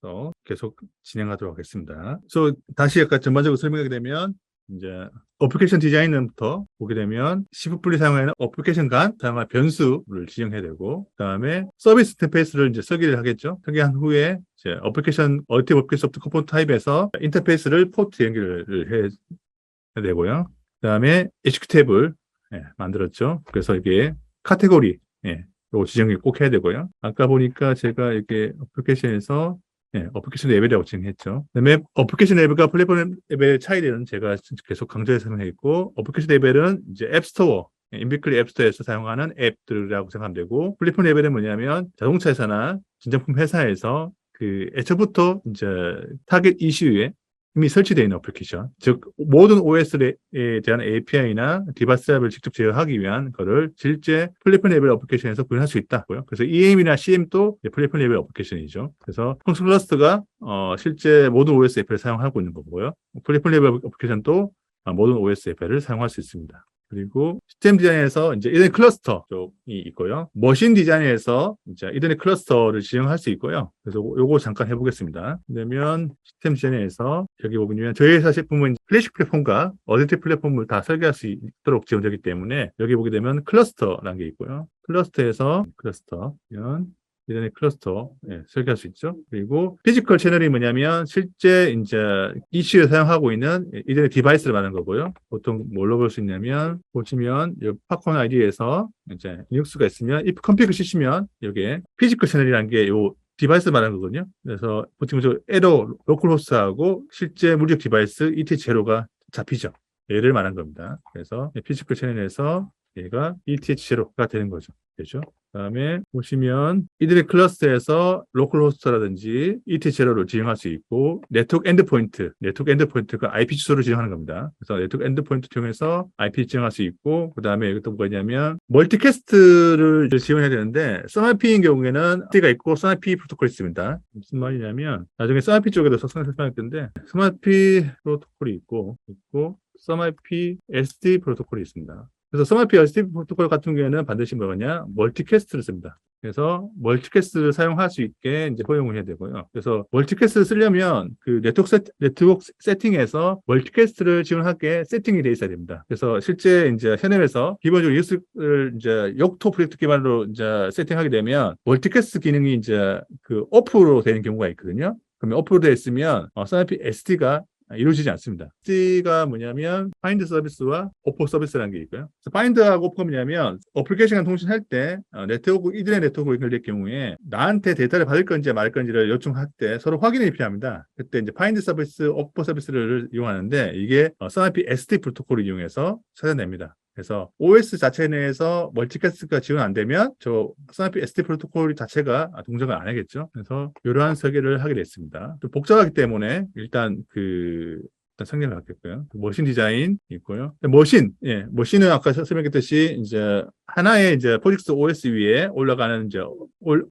그래서 계속 진행하도록 하겠습니다. 그래서 다시 약간 전반적으로 설명하게 되면 이제 어플리케이션 디자인부터 보게 되면 C++이 사용하는 어플리케이션 간 다양한 변수를 지정해야 되고, 그다음에 서비스 인터페이스를 이제 설계를 하겠죠. 설계한 후에 이제 어플리케이션 어택 어플리케이션 소프트 컴포넌트 타입에서 인터페이스를 포트 연결을 해야 되고요. 그다음에 에크테이블 만들었죠. 그래서 이게 카테고리 요 지정을 꼭 해야 되고요. 아까 보니까 제가 이렇게 어플리케이션에서 어플리케이션 레벨이라고 지정했죠. 그다음에 어플리케이션 레벨과 플랫폼 레벨의 차이는 제가 계속 강조해서 설명했고, 어플리케이션 레벨은 이제 앱스토어, 인비클리 앱스토어에서 사용하는 앱들이라고 생각하면 되고, 플랫폼 레벨은 뭐냐면 자동차 회사나 전자품 회사에서 그 애초부터 이제 타겟 이슈에 이미 설치되어 있는 어플리케이션, 즉 모든 OS에 대한 API나 디바이스 앱을 직접 제어하기 위한 거를 실제 플랫폼 레벨 어플리케이션에서 구현할 수 있다고요. 그래서 EM이나 CM도 플랫폼 레벨 어플리케이션이죠. 그래서 펑션 클러스터가 실제 모든 OS 앱을 사용하고 있는 거고요. 플랫폼 레벨 어플리케이션도 모든 OS 앱을 사용할 수 있습니다. 그리고 시스템 디자인에서 이제 이더넷 클러스터 쪽이 있고요. 머신 디자인에서 이제 이더넷 클러스터를 지정할 수 있고요. 그래서 요거 잠깐 해보겠습니다. 그러면 시스템 디자인에서 여기 보면 저희 회사 제품은 플래시 플랫폼과 어댑티브 플랫폼을 다 설계할 수 있도록 지원되기 때문에 여기 보게 되면 클러스터라는 게 있고요. 클러스터면 이더넷 클러스터 설계할 수 있죠. 그리고 피지컬 채널이 뭐냐면 실제 이제 이슈에 사용하고 있는 이더넷 디바이스를 말하는 거고요. 보통 뭘로 볼 수 있냐면 보시면 이 팝콘 아이디에서 이제 리눅스가 있으면 if config 쓰시면 여기에 피지컬 채널이라는 게 요 디바이스 말하는 거거든요. 그래서 보통 저 에러 로컬 호스트하고 실제 물리적 디바이스 ETH0가 잡히죠. 얘를 말한 겁니다. 그래서 피지컬 채널에서 얘가 ETH0가 되는 거죠. 되죠? 그다음에 보시면 이더넷 클러스터에서 로컬 호스트라든지 ETH0를 지정할 수 있고, 네트워크 엔드포인트가 IP 주소를 지정하는 겁니다. 그래서 네트워크 엔드포인트 통해서 IP 지정할 수 있고, 그다음에 이것도 뭐냐면 멀티캐스트를 지원해야 되는데 SonarP인 경우에는 T가 있고 SonarP 프로토콜이 있습니다. 무슨 말이냐면 나중에 SonarP 쪽에도 설명할 텐데 SonarP 프로토콜이 있고 SonarP SD 프로토콜이 있습니다. 그래서 SonarP SD 프로토콜 같은 경우에는 반드시 뭐냐 멀티캐스트를 씁니다. 그래서 멀티캐스트를 사용할 수 있게 이제 허용을 해야 되고요. 그래서 멀티캐스트를 쓰려면 그 네트워크 세팅에서 멀티캐스트를 지원하게 세팅이 돼 있어야 됩니다. 그래서 실제 이제 현업에서 기본적으로 리눅스를 이제 욕토 프로젝트 기반으로 이제 세팅하게 되면 멀티캐스트 기능이 이제 그 오프로 되는 경우가 있거든요. 그러면 오프로 되어 있으면 SonarP SD가 이루어지지 않습니다. SD가 뭐냐면 파인드 서비스와 오퍼 서비스라는 게 있고요. 파인드하고 오퍼가 뭐냐면 어플리케이션과 통신할 때 이더넷 네트워크로 연결될 경우에 나한테 데이터를 받을 건지 말 건지를 요청할 때 서로 확인이 필요합니다. 그때 이제 파인드 서비스, 오퍼 서비스를 이용하는데 이게 SonarP SD 프로토콜을 이용해서 찾아냅니다. 그래서 OS 자체 내에서 멀티캐스트가 지원 안 되면 저 SonarP SD 프로토콜 자체가 동작을 안 하겠죠. 그래서 이러한 설계를 하게 됐습니다. 또 복잡하기 때문에 일단 설명을 하겠고요. 머신 디자인 있고요. 머신은 아까 설명했듯이 이제 하나의 이제 포직스 OS 위에 올라가는 이제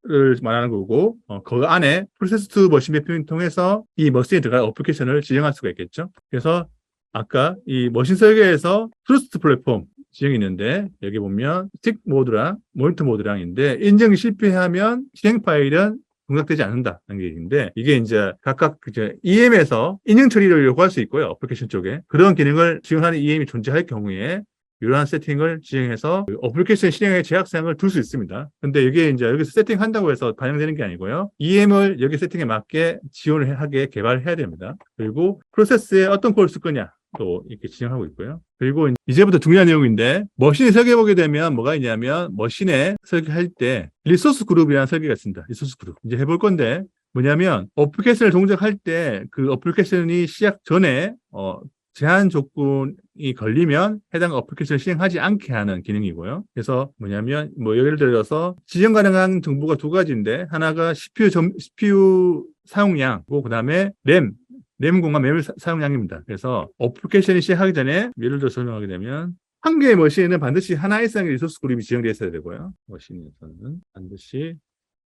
를 말하는 거고, 그 안에 프로세스 투 머신 매핑을 통해서 이 머신에 들어갈 어플리케이션을 지정할 수가 있겠죠. 그래서 아까 이 머신 설계에서 트러스트 플랫폼 지정이 있는데 여기 보면 스틱 모드랑 모니터 모드랑인데 인증이 실패하면 실행 파일은 동작되지 않는다는 게 있는데, 이게 이제 각각 이제 EM에서 인증 처리를 요구할 수 있고요. 어플리케이션 쪽에 그런 기능을 지원하는 EM이 존재할 경우에 이러한 세팅을 지정해서 그 어플리케이션 실행의 제약사항을 둘 수 있습니다. 근데 이게 이제 여기서 세팅한다고 해서 반영되는 게 아니고요. EM을 여기 세팅에 맞게 지원을 하게 개발해야 됩니다. 그리고 프로세스에 어떤 콜을 쓸 거냐 또 이렇게 지정하고 있고요. 그리고 이제부터 중요한 내용인데, 머신을 설계해보게 되면 뭐가 있냐면 머신에 설계할 때 리소스 그룹이라는 설계가 있습니다. 리소스 그룹. 이제 해볼 건데 뭐냐면 어플리케이션을 동작할 때 그 어플리케이션이 시작 전에 제한 조건이 걸리면 해당 어플리케이션을 실행하지 않게 하는 기능이고요. 그래서 뭐냐면 예를 들어서 지정 가능한 정보가 두 가지인데 하나가 CPU 사용량이고 그다음에 램 공간 메모리 사용량입니다. 그래서 어플리케이션이 시작하기 전에 예를 들어 설명하게 되면 한 개의 머신에는 반드시 하나 이상의 리소스 그룹이 지정되어 있어야 되고요. 머신에서는 반드시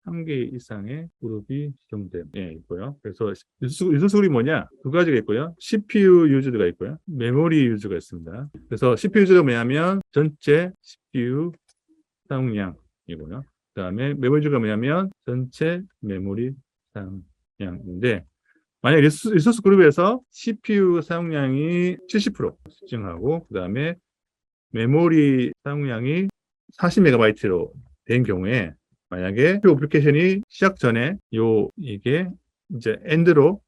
한 개 이상의 그룹이 지정되어 있고요. 그래서 리소스 그룹이 뭐냐? 두 가지가 있고요. CPU 유저가 있고요. 메모리 유저가 있습니다. 그래서 CPU 유저가 뭐냐면 전체 CPU 사용량이고요. 그 다음에 메모리 유저가 뭐냐면 전체 메모리 사용량. 사용량인데 만약 리소스 그룹에서 CPU 사용량이 70% 증가하고 그다음에 메모리 사용량이 40MB로 된 경우에 만약에 이 어플리케이션이 시작 전에 이게 이제 엔드로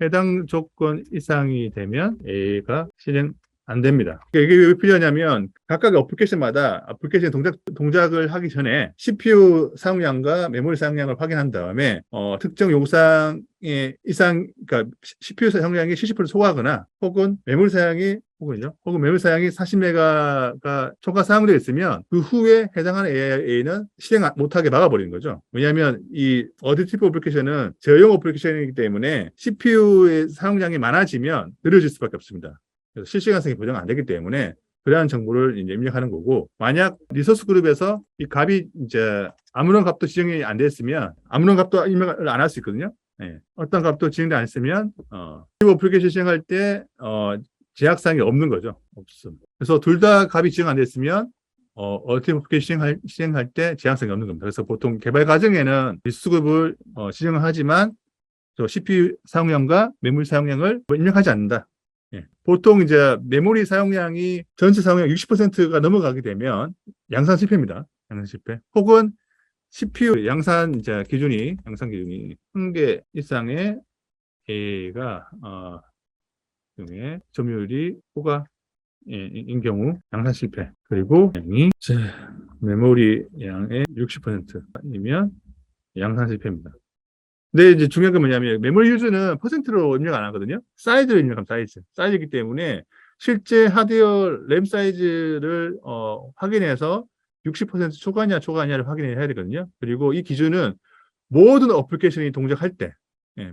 해당 조건 이상이 되면 A가 실행 안 됩니다. 이게 왜 필요하냐면 각각의 어플리케이션마다 어플리케이션 동작을 하기 전에 CPU 사용량과 메모리 사용량을 확인한 다음에 특정 요구사항의 이상, 그러니까 CPU 사용량이 70% 초과하거나 혹은 메모리 사용이 혹은 메모리 사용이 40메가가 초과 사용되어 있으면 그 후에 해당하는 AI는 실행 못하게 막아버리는 거죠. 왜냐하면 이 어댑티브 어플리케이션은 제어용 어플리케이션이기 때문에 CPU의 사용량이 많아지면 느려질 수밖에 없습니다. 그래서 실시간성이 보장 안 되기 때문에 그러한 정보를 이제 입력하는 거고, 만약 리소스 그룹에서 이 값이 이제 아무런 값도 지정이 안 됐으면 아무런 값도 입력을 안 할 수 있거든요. 네. 어떤 값도 지정이 안 했으면 이 어플리케이션 시행할 때 제약사항이 없는 거죠. 없음. 그래서 둘 다 값이 지정 안 됐으면 어플리케이션 시행할 때 제약사항이 없는 겁니다. 그래서 보통 개발 과정에는 리소스 그룹을 지정을 하지만 CPU 사용량과 메모리 사용량을 입력하지 않는다. 예. 보통 이제 메모리 사용량이 전체 사용량 60%가 넘어가게 되면 양산 실패입니다. 양산 실패. 혹은 CPU 양산 기준이 1개 이상의 A가 중에 점유율이 초과인 경우 양산 실패. 그리고 메모리 양의 60%이면 양산 실패입니다. 근데 이제 중요한 건 뭐냐면 메모리 유즈는 퍼센트로 입력 안 하거든요. 사이즈로 입력하면 사이즈이기 때문에 실제 하드웨어 램 사이즈를 확인해서 60% 초과냐를 확인해야 되거든요. 그리고 이 기준은 모든 어플리케이션이 동작할 때,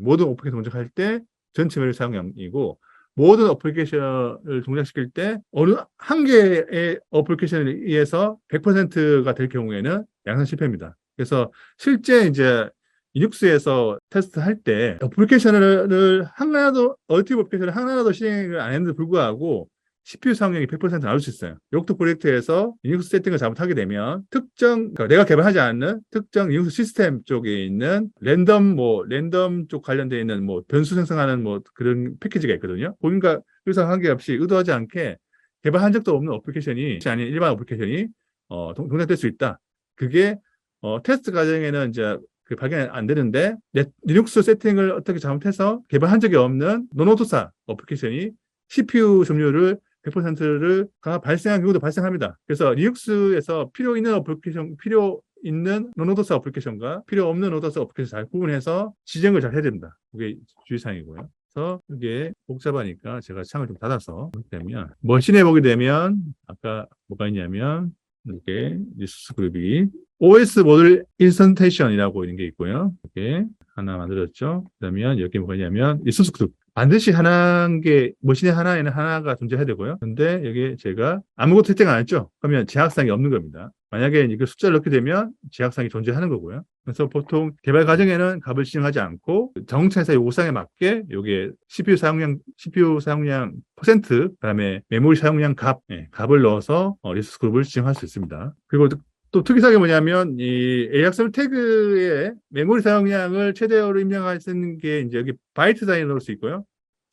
모든 어플리케이션 동작할 때 전체 메모리 사용량이고, 모든 어플리케이션을 동작시킬 때 어느 한 개의 어플리케이션에 의해서 100%가 될 경우에는 양산 실패입니다. 그래서 실제 이제 리눅스에서 테스트할 때 어플리케이션을 어댑티브 어플리케이션을 하나라도 시행을 안 했는데 불구하고 CPU 사용량이 100% 나올 수 있어요. 욕도 프로젝트에서 리눅스 세팅을 잘못하게 되면 그러니까 내가 개발하지 않는 특정 리눅스 시스템 쪽에 있는 랜덤 쪽 관련되어 있는 변수 생성하는 그런 패키지가 있거든요. 본인과 상관없이 의도하지 않게 개발한 적도 없는 어플리케이션이 아닌 일반 어플리케이션이 동작될 수 있다. 그게 테스트 과정에는 이제 발견이 안 되는데 리눅스 세팅을 어떻게 잘못해서 개발한 적이 없는 노노도사 어플리케이션이 CPU 점유율을 100%를 발생한 경우도 발생합니다. 그래서 리눅스에서 필요 있는 노노도사 어플리케이션과 필요 없는 노노도사 어플리케이션 잘 구분해서 지정을 잘 해야 됩니다. 그게 주의사항이고요. 그래서 이게 복잡하니까 제가 창을 좀 닫아서 보면 머신에 보게 되면 아까 뭐가 있냐면 이렇게 리소스 그룹이 OS 모듈 인스턴테이션이라고 있는 게 있고요. 이렇게 하나 만들었죠. 그러면 여기 뭐냐면 리소스 그룹 반드시 머신의 하나에는 하나가 존재해야 되고요. 근데 여기 제가 아무것도 세팅 안 했죠. 그러면 제약사항이 없는 겁니다. 만약에 이거 숫자를 넣게 되면 제약사항이 존재하는 거고요. 그래서 보통 개발 과정에는 값을 지정하지 않고 자동차에서 요구사항에 맞게 요게 CPU 사용량 퍼센트, 그다음에 메모리 사용량 값을 넣어서 리소스 그룹을 지정할 수 있습니다. 그리고 또 특이사항이 뭐냐면 이 AXM 태그의 메모리 사용량을 최대로 입력할 수 있는 게 이제 여기 바이트 단위로 넣을 수 있고요.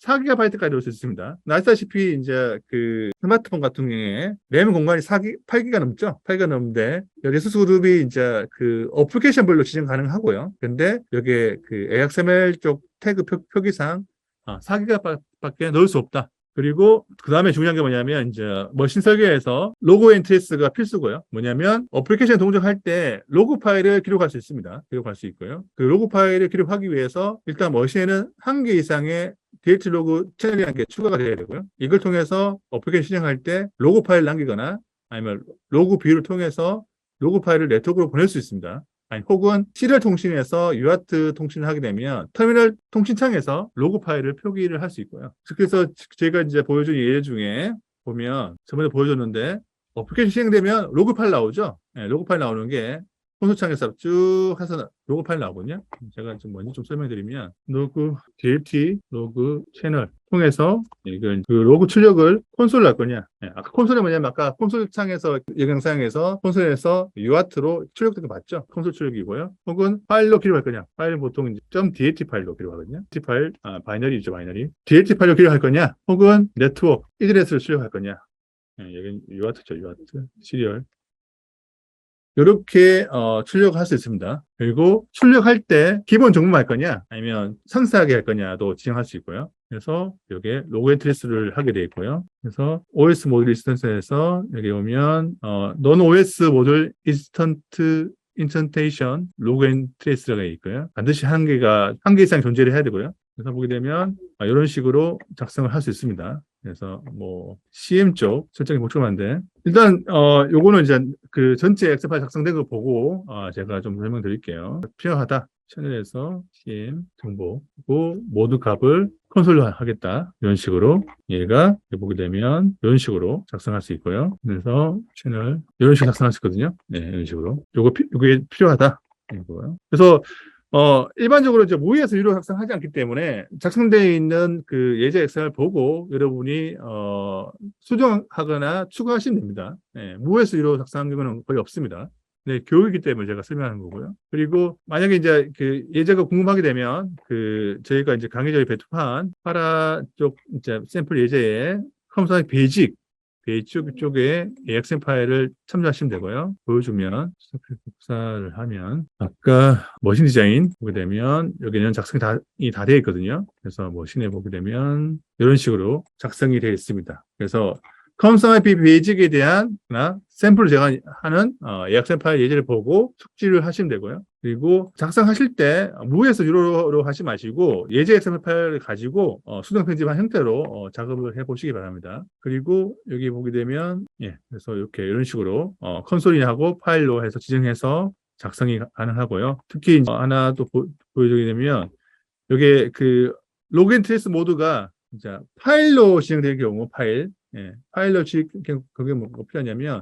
4GB까지 넣을 수 있습니다. 아시다시피 이제 그 스마트폰 같은 경우에 램 공간이 8기가 넘죠. 8기가 넘는데 리소스 그룹이 이제 그 어플리케이션별로 지정 가능하고요. 근데 여기에 그 AXML 쪽 태그 표기상 4기가밖에 넣을 수 없다. 그리고 그 다음에 중요한 게 뭐냐면 이제 머신 설계에서 로그 엔트리스가 필수고요. 뭐냐면 어플리케이션 동작할 때 로그 파일을 기록할 수 있습니다. 기록할 수 있고요. 그 로그 파일을 기록하기 위해서 일단 머신에는 1개 이상의 DLT 로그 채널이 1개 추가가 되어야 되고요. 이걸 통해서 어플리케이션 실행할 때 로그 파일 남기거나 아니면 로그 뷰를 통해서 로그 파일을 네트워크로 보낼 수 있습니다. 혹은 시리얼 통신에서 UART 통신을 하게 되면 터미널 통신창에서 로그 파일을 표기를 할 수 있고요. 그래서 제가 이제 보여준 예제 중에 보면 저번에 보여줬는데 어플리케이션 시행되면 로그 파일 나오죠. 로그 파일 나오는 게 콘솔 창에서 쭉 해서 로그 파일 나오거든요. 제가 좀 먼저 좀 설명드리면 로그 DLT 로그 채널 통해서 이건 그 로그 출력을 콘솔로 할 거냐. 아까 콘솔이 뭐냐면 아까 콘솔 창에서 영상에서 콘솔에서 UART로 출력된 거 맞죠? 콘솔 출력이고요. 혹은 파일로 기록할 거냐. 파일은 보통 이제 .dat 파일로 기록하거든요. DLT 파일, 바이너리죠, 바이너리. DLT 파일로 기록할 거냐. 혹은 네트워크, 이더넷으로 출력할 거냐. 여긴 UART죠, UART. 시리얼. 이렇게 출력할 수 있습니다. 그리고 출력할 때 기본 정보만 할 거냐 아니면 상세하게 할 거냐도 지정할 수 있고요. 그래서 여기에 로그 앤 트레이스를 하게 되어 있고요. 그래서 OS 모듈 인스턴스에서 여기 오면 non OS 모듈 인스턴테이션 로그 앤 트레이스가 있고요. 반드시 한 개 이상 존재를 해야 되고요. 그래서 보게 되면 이런 식으로 작성을 할 수 있습니다. 그래서 뭐 CM 쪽 설정이 복잡한데 일단 요거는 이제 그 전체 엑셀 파일 작성된 거 보고 제가 좀 설명드릴게요. 필요하다. 채널에서 CM 정보 그리고 모드 값을 콘솔로 하겠다. 이런 식으로 얘가 보게 되면 이런 식으로 작성할 수 있고요. 그래서 채널 이런 식으로 작성할 수 있거든요. 네, 이런 식으로. 요게 필요하다. 이거요. 그래서 일반적으로 이제 무에서 유료 작성하지 않기 때문에 작성되어 있는 그 예제 엑셀을 보고 여러분이, 수정하거나 추가하시면 됩니다. 네, 무에서 유료 작성한 경우는 거의 없습니다. 네, 교육이기 때문에 제가 설명하는 거고요. 그리고 만약에 이제 그 예제가 궁금하게 되면 저희가 이제 강의적에 배포한 파라 쪽 이제 샘플 예제에 컴퓨터 베이직 쪽에 AXM 파일을 첨부하시면 되고요. 보여주면 복사를 하면 아까 머신 디자인 보게 되면 여기는 작성이 다 되어 있거든요. 그래서 머신에 보게 되면 이런 식으로 작성이 되어 있습니다. 그래서 컴퓨터 IP 베이직에 대한 샘플을 제가 하는 AXM 파일 예제를 보고 숙지를 하시면 되고요. 그리고 작성하실 때 무에서 유로로 하지 마시고 예제 엑셀 파일을 가지고 수동 편집한 형태로 작업을 해 보시기 바랍니다. 그리고 여기 보게 되면 그래서 이런 식으로 컨솔이하고 파일로 해서 지정해서 작성이 가능하고요. 특히 이제 하나 또 보여드리게 되면 여기 그 로그인 트레이스 모드가 이제 파일로 진행될 경우 파일로 그게 뭐 필요하냐면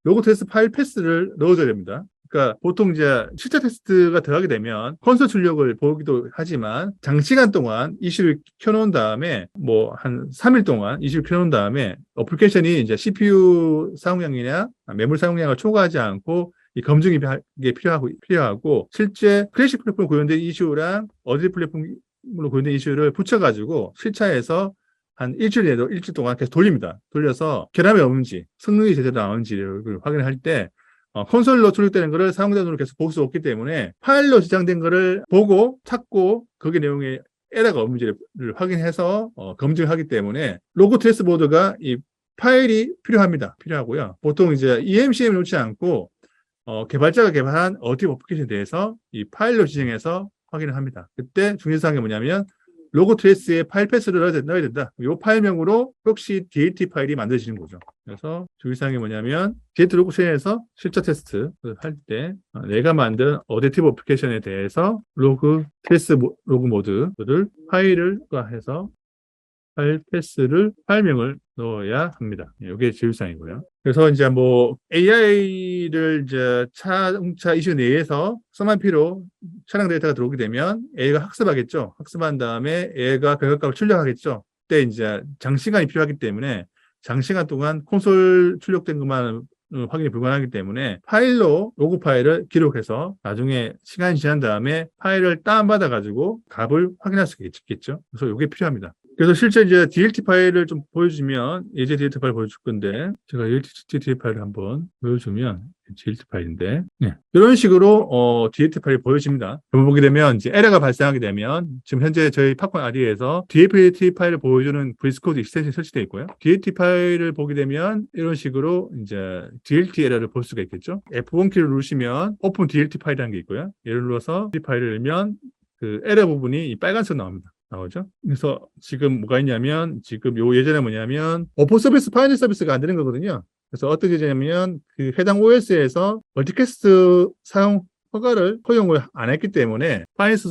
로그 테스트 파일 패스를 넣어줘야 됩니다. 그러니까 보통 이제 실제 테스트가 들어가게 되면 콘솔 출력을 보기도 하지만 장시간 동안 이슈를 켜놓은 다음에 뭐 한 3일 동안 이슈를 켜놓은 다음에 어플리케이션이 이제 CPU 사용량이나 메모리 사용량을 초과하지 않고 이 검증이 필요하고 실제 클래식 플랫폼으로 구현된 이슈랑 어디 플랫폼으로 구현된 이슈를 붙여가지고 실차해서 한 일주일 동안 계속 돌려서 결함이 없는지, 성능이 제대로 나오는지를 확인할 때, 콘솔로 출력되는 거를 사용자로 계속 볼 수 없기 때문에 파일로 저장된 거를 보고 찾고 거기 내용에 에러가 없는지를 확인해서 검증을 하기 때문에 로그 트레이스 보드가 이 파일이 필요하고요. 보통 이제 EMCM을 놓지 않고 개발자가 개발한 어택 어플리케이션에 대해서 이 파일로 지정해서 확인을 합니다. 그때 중요사항이 뭐냐면 로그 트레이스에 파일 패스를 넣어야 된다. 이 파일명으로 혹시 DLT 파일이 만들어지는 거죠. 그래서 주의사항이 뭐냐면 DLT 로그 트레이스에서 실제 테스트 할 때 내가 만든 어댑티브 어플리케이션에 대해서 로그 트레이스 로그 모드를 파일을 해서 파일 패스를 파일명을 넣어야 합니다. 이게 주의사항이고요. 그래서 이제 뭐 AI를 이제 자동차 이슈 내에서 썸IP로 차량 데이터가 들어오게 되면 AI가 학습하겠죠. 학습한 다음에 AI가 백악값을 출력하겠죠. 그때 이제 장시간이 필요하기 때문에 장시간 동안 콘솔 출력된 것만 확인이 불가능하기 때문에 파일로 로그 파일을 기록해서 나중에 시간이 지난 다음에 파일을 다운받아 가지고 값을 확인할 수 있겠죠. 그래서 이게 필요합니다. 그래서 실제 이제 DLT 파일을 좀 보여주면 예제 DLT 파일 보여줄 건데 제가 DLT 파일을 한번 보여주면 DLT 파일인데 이런 식으로 DLT 파일이 보여집니다. 보게 되면 이제 에러가 발생하게 되면 지금 현재 저희 팝콘 RE에서 DLT 파일을 보여주는 VS 코드 익스텐션이 설치되어 있고요. DLT 파일을 보게 되면 이런 식으로 이제 DLT 에러를 볼 수가 있겠죠. F1 키를 누르시면 오픈 DLT 파일이라는 게 있고요. 예를 들어서 DLT 파일을 열면 그 에러 부분이 이 빨간색 나오죠. 그래서 지금 뭐가 있냐면 지금 요 예전에 뭐냐면 오픈 서비스 파이널 서비스가 안 되는 거거든요. 그래서 어떻게 되냐면 그 해당 OS에서 멀티캐스트 사용 허용을 안 했기 때문에 파이낸스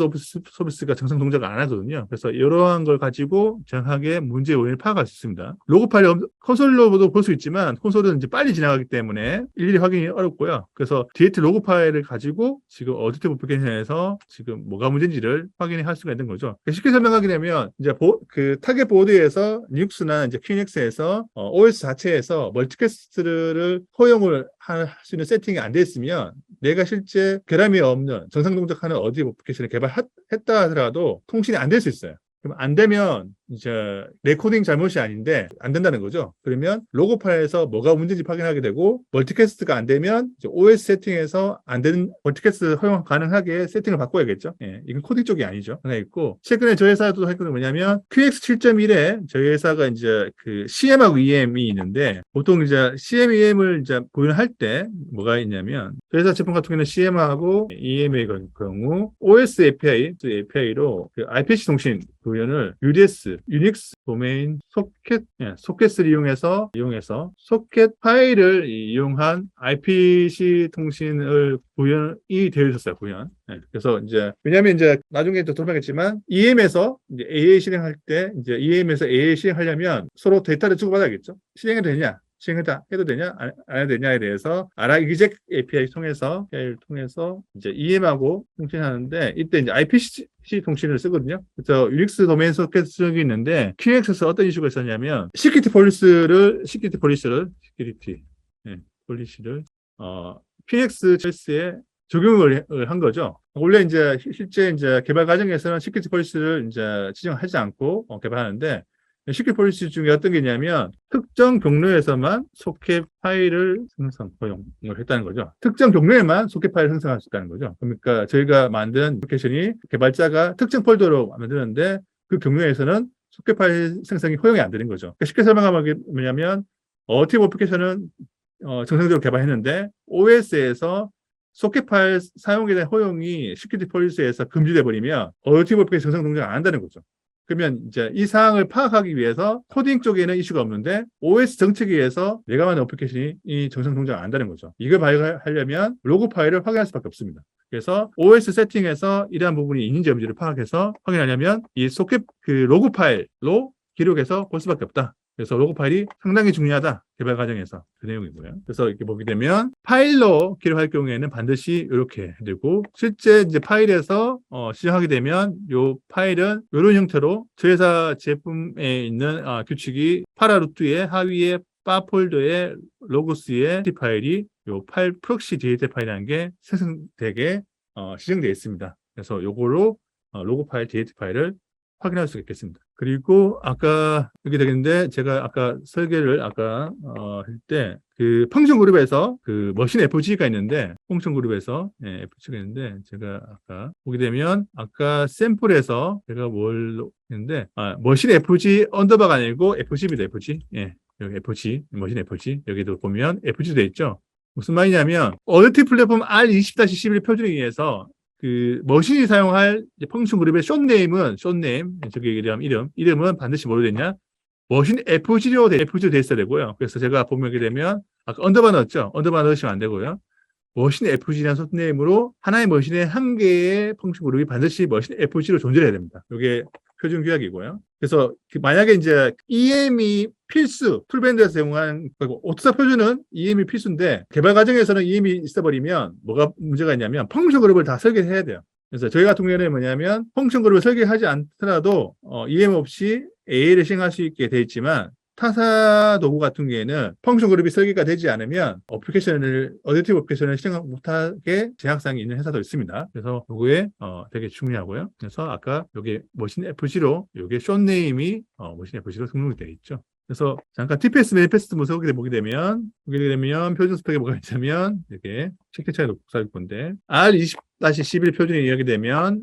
서비스가 정상 동작을 안 하거든요. 그래서 이러한 걸 가지고 정확하게 문제의 원인을 파악할 수 있습니다. 로그 파일이 콘솔로도 볼 수 있지만 콘솔은 이제 빨리 지나가기 때문에 일일이 확인이 어렵고요. 그래서 DLT 로그 파일을 가지고 지금 어드티브 어플리케이션에서 지금 뭐가 문제인지를 확인할 수가 있는 거죠. 쉽게 설명하게 되면 이제 그 타겟 보드에서 리눅스나 이제 QNX에서 OS 자체에서 멀티캐스트를 허용을 할 수 있는 세팅이 안 돼 있으면 내가 실제 결함이 없는 정상 동작하는 어드티브 어플리케이션을 개발했다 하더라도 통신이 안 될 수 있어요. 그럼 안 되면 이제 레코딩 잘못이 아닌데 안 된다는 거죠. 그러면 로그 파일에서 뭐가 문제인지 확인하게 되고 멀티캐스트가 안 되면 이제 OS 세팅에서 안 되는 멀티캐스트 허용 가능하게 세팅을 바꿔야겠죠. 예, 이건 코딩 쪽이 아니죠. 하나 있고 최근에 저희 회사도 할 건 뭐냐면 QX 7.1에 저희 회사가 이제 그 CM하고 EM이 있는데 보통 이제 CM, EM을 이제 구현할 때 뭐가 있냐면 저희 회사 제품 같은 경우는 CM하고 EM의 경우 OS API로 그 IPC 통신 구현을 UDS, 유닉스 도메인 소켓을 이용해서 소켓 파일을 이용한 IPC 통신을 구현이 되어 있었어요, 구현. 네, 그래서 이제, 왜냐면 이제 나중에 또 돌아가겠지만, EM에서 이제 AA 실행할 때, 이제 EM에서 AA 실행하려면 서로 데이터를 주고받아야겠죠? 실행해도 되냐? 해도 되냐? 안 해도 되냐에 대해서 exec API 통해서 이제 EM하고 통신하는데 이때 이제 IPC 통신을 쓰거든요. 그래서 유닉스 도메인 소켓 쪽이 있는데 QX에서 어떤 이슈가 있었냐면 시큐리티 폴리시를 QX 첼스에 적용을 한 거죠. 원래 이제 실제 이제 개발 과정에서는 시큐리티 폴리시를 이제 지정하지 않고 개발하는데 시큐리티 폴리시 중에 어떤 게 있냐면 특정 경로에서만 소켓 파일을 허용을 했다는 거죠. 특정 경로에만 소켓 파일을 생성할 수 있다는 거죠. 그러니까 저희가 만든 애플리케이션이 개발자가 특정 폴더로 만드는데 그 경로에서는 소켓 파일 생성이 허용이 안 되는 거죠. 그러니까 쉽게 설명하면 뭐냐면 어티브 어플리케이션은 정상적으로 개발했는데 OS에서 소켓 파일 사용에 대한 허용이 시큐리티 폴리시에서 금지돼 버리면 어티브 어플리케이션 정상 동작 안 한다는 거죠. 그러면 이제 이 사항을 파악하기 위해서 코딩 쪽에는 이슈가 없는데 OS 정책에 의해서 내가 만든 어플리케이션이 이 정상 동작을 안 한다는 거죠. 이걸 발견하려면 로그 파일을 확인할 수밖에 없습니다. 그래서 OS 세팅에서 이러한 부분이 있는지 없는지를 파악해서 확인하려면 이 소켓 그 로그 파일로 기록해서 볼 수밖에 없다. 그래서 로그 파일이 상당히 중요하다. 개발 과정에서 그 내용이고요. 그래서 이렇게 보게 되면 파일로 기록할 경우에는 반드시 이렇게 되고 실제 이제 파일에서 시작하게 되면 이 파일은 이런 형태로 저희 회사 제품에 있는 규칙이 파라루트의 하위에 바 폴더의 로그스의 파일이 이 파일 프록시 데이터 파일이라는 게 생성되게 지정되어 있습니다. 그래서 요거로 로그 파일 데이터 파일을 확인할 수 있겠습니다. 그리고 아까 여기 되겠는데 제가 아까 설계를 할 때 그 펑션 그룹에서 그 머신 FG가 있는데 펑션 그룹에서 FG가 있는데 제가 아까 보게 되면 아까 샘플에서 제가 뭘로 했는데 머신 FG 언더바가 아니고 FG입니다. FG. 여기 FG 머신 FG 여기도 보면 FG도 돼 있죠. 무슨 말이냐면 어드티 플랫폼 R20-11 표준에 의해서 그 머신이 사용할 펑션 그룹의 숏네임 저기 이름은 반드시 뭐로 되냐 머신 FG로 돼 있어야 되고요. 그래서 제가 보게 되면 아까 언더바 넣었죠. 언더바 넣으시면 안 되고요. 머신 FG라는 숏네임으로 하나의 머신의 한 개의 펑션 그룹이 반드시 머신 FG로 존재해야 됩니다. 이게 표준 규약이고요. 그래서 만약에 이제 EM이 필수, 툴밴드에서 사용한 오토사 표준은 EM이 필수인데 개발 과정에서는 EM이 있어버리면 뭐가 문제가 있냐면 펑션 그룹을 다 설계해야 돼요. 그래서 저희 같은 경우에는 뭐냐면 펑션 그룹을 설계하지 않더라도 EM 없이 AA를 시행할 수 있게 돼 있지만 타사 도구 같은 경우에는 펑션 그룹이 설계가 되지 않으면 어댑티브 어플리케이션을 실행 못하게 제약사항이 있는 회사도 있습니다. 그래서 요거에 되게 중요하고요. 그래서 아까 여기 머신 FG로 요게 숏네임이 머신 FG로 등록이 되어 있죠. 그래서 잠깐 TPS 매니페스트 모습을 보게 되면 표준 스펙에 뭐가 있냐면 이렇게 체크차에 놓고 살 건데 R20-11 표준에 이야기 되면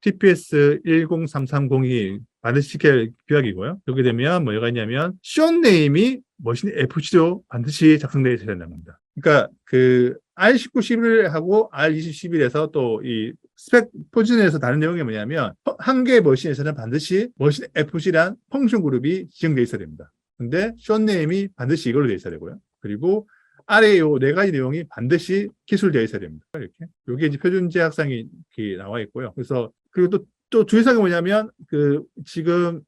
TPS 10330이 반드시 지켜야 규약이고요. 여기 되면 뭐가 있냐면 숏네임이 머신 FG로 반드시 작성되어 있어야 된다는 겁니다. 그러니까 그 R1911하고 R2011에서 또 이 스펙 표준에서 다른 내용이 뭐냐면 한 개의 머신에서는 반드시 머신 FG란 펑션 그룹이 지정되어 있어야 됩니다. 근데 숏네임이 반드시 이걸로 되어 있어야 되고요. 그리고 아래 요 네 가지 내용이 반드시 기술되어 있어야 됩니다. 이렇게. 요게 이제 표준 제약상이 이렇게 나와 있고요. 그래서, 그리고 또 주의사항이 뭐냐면, 지금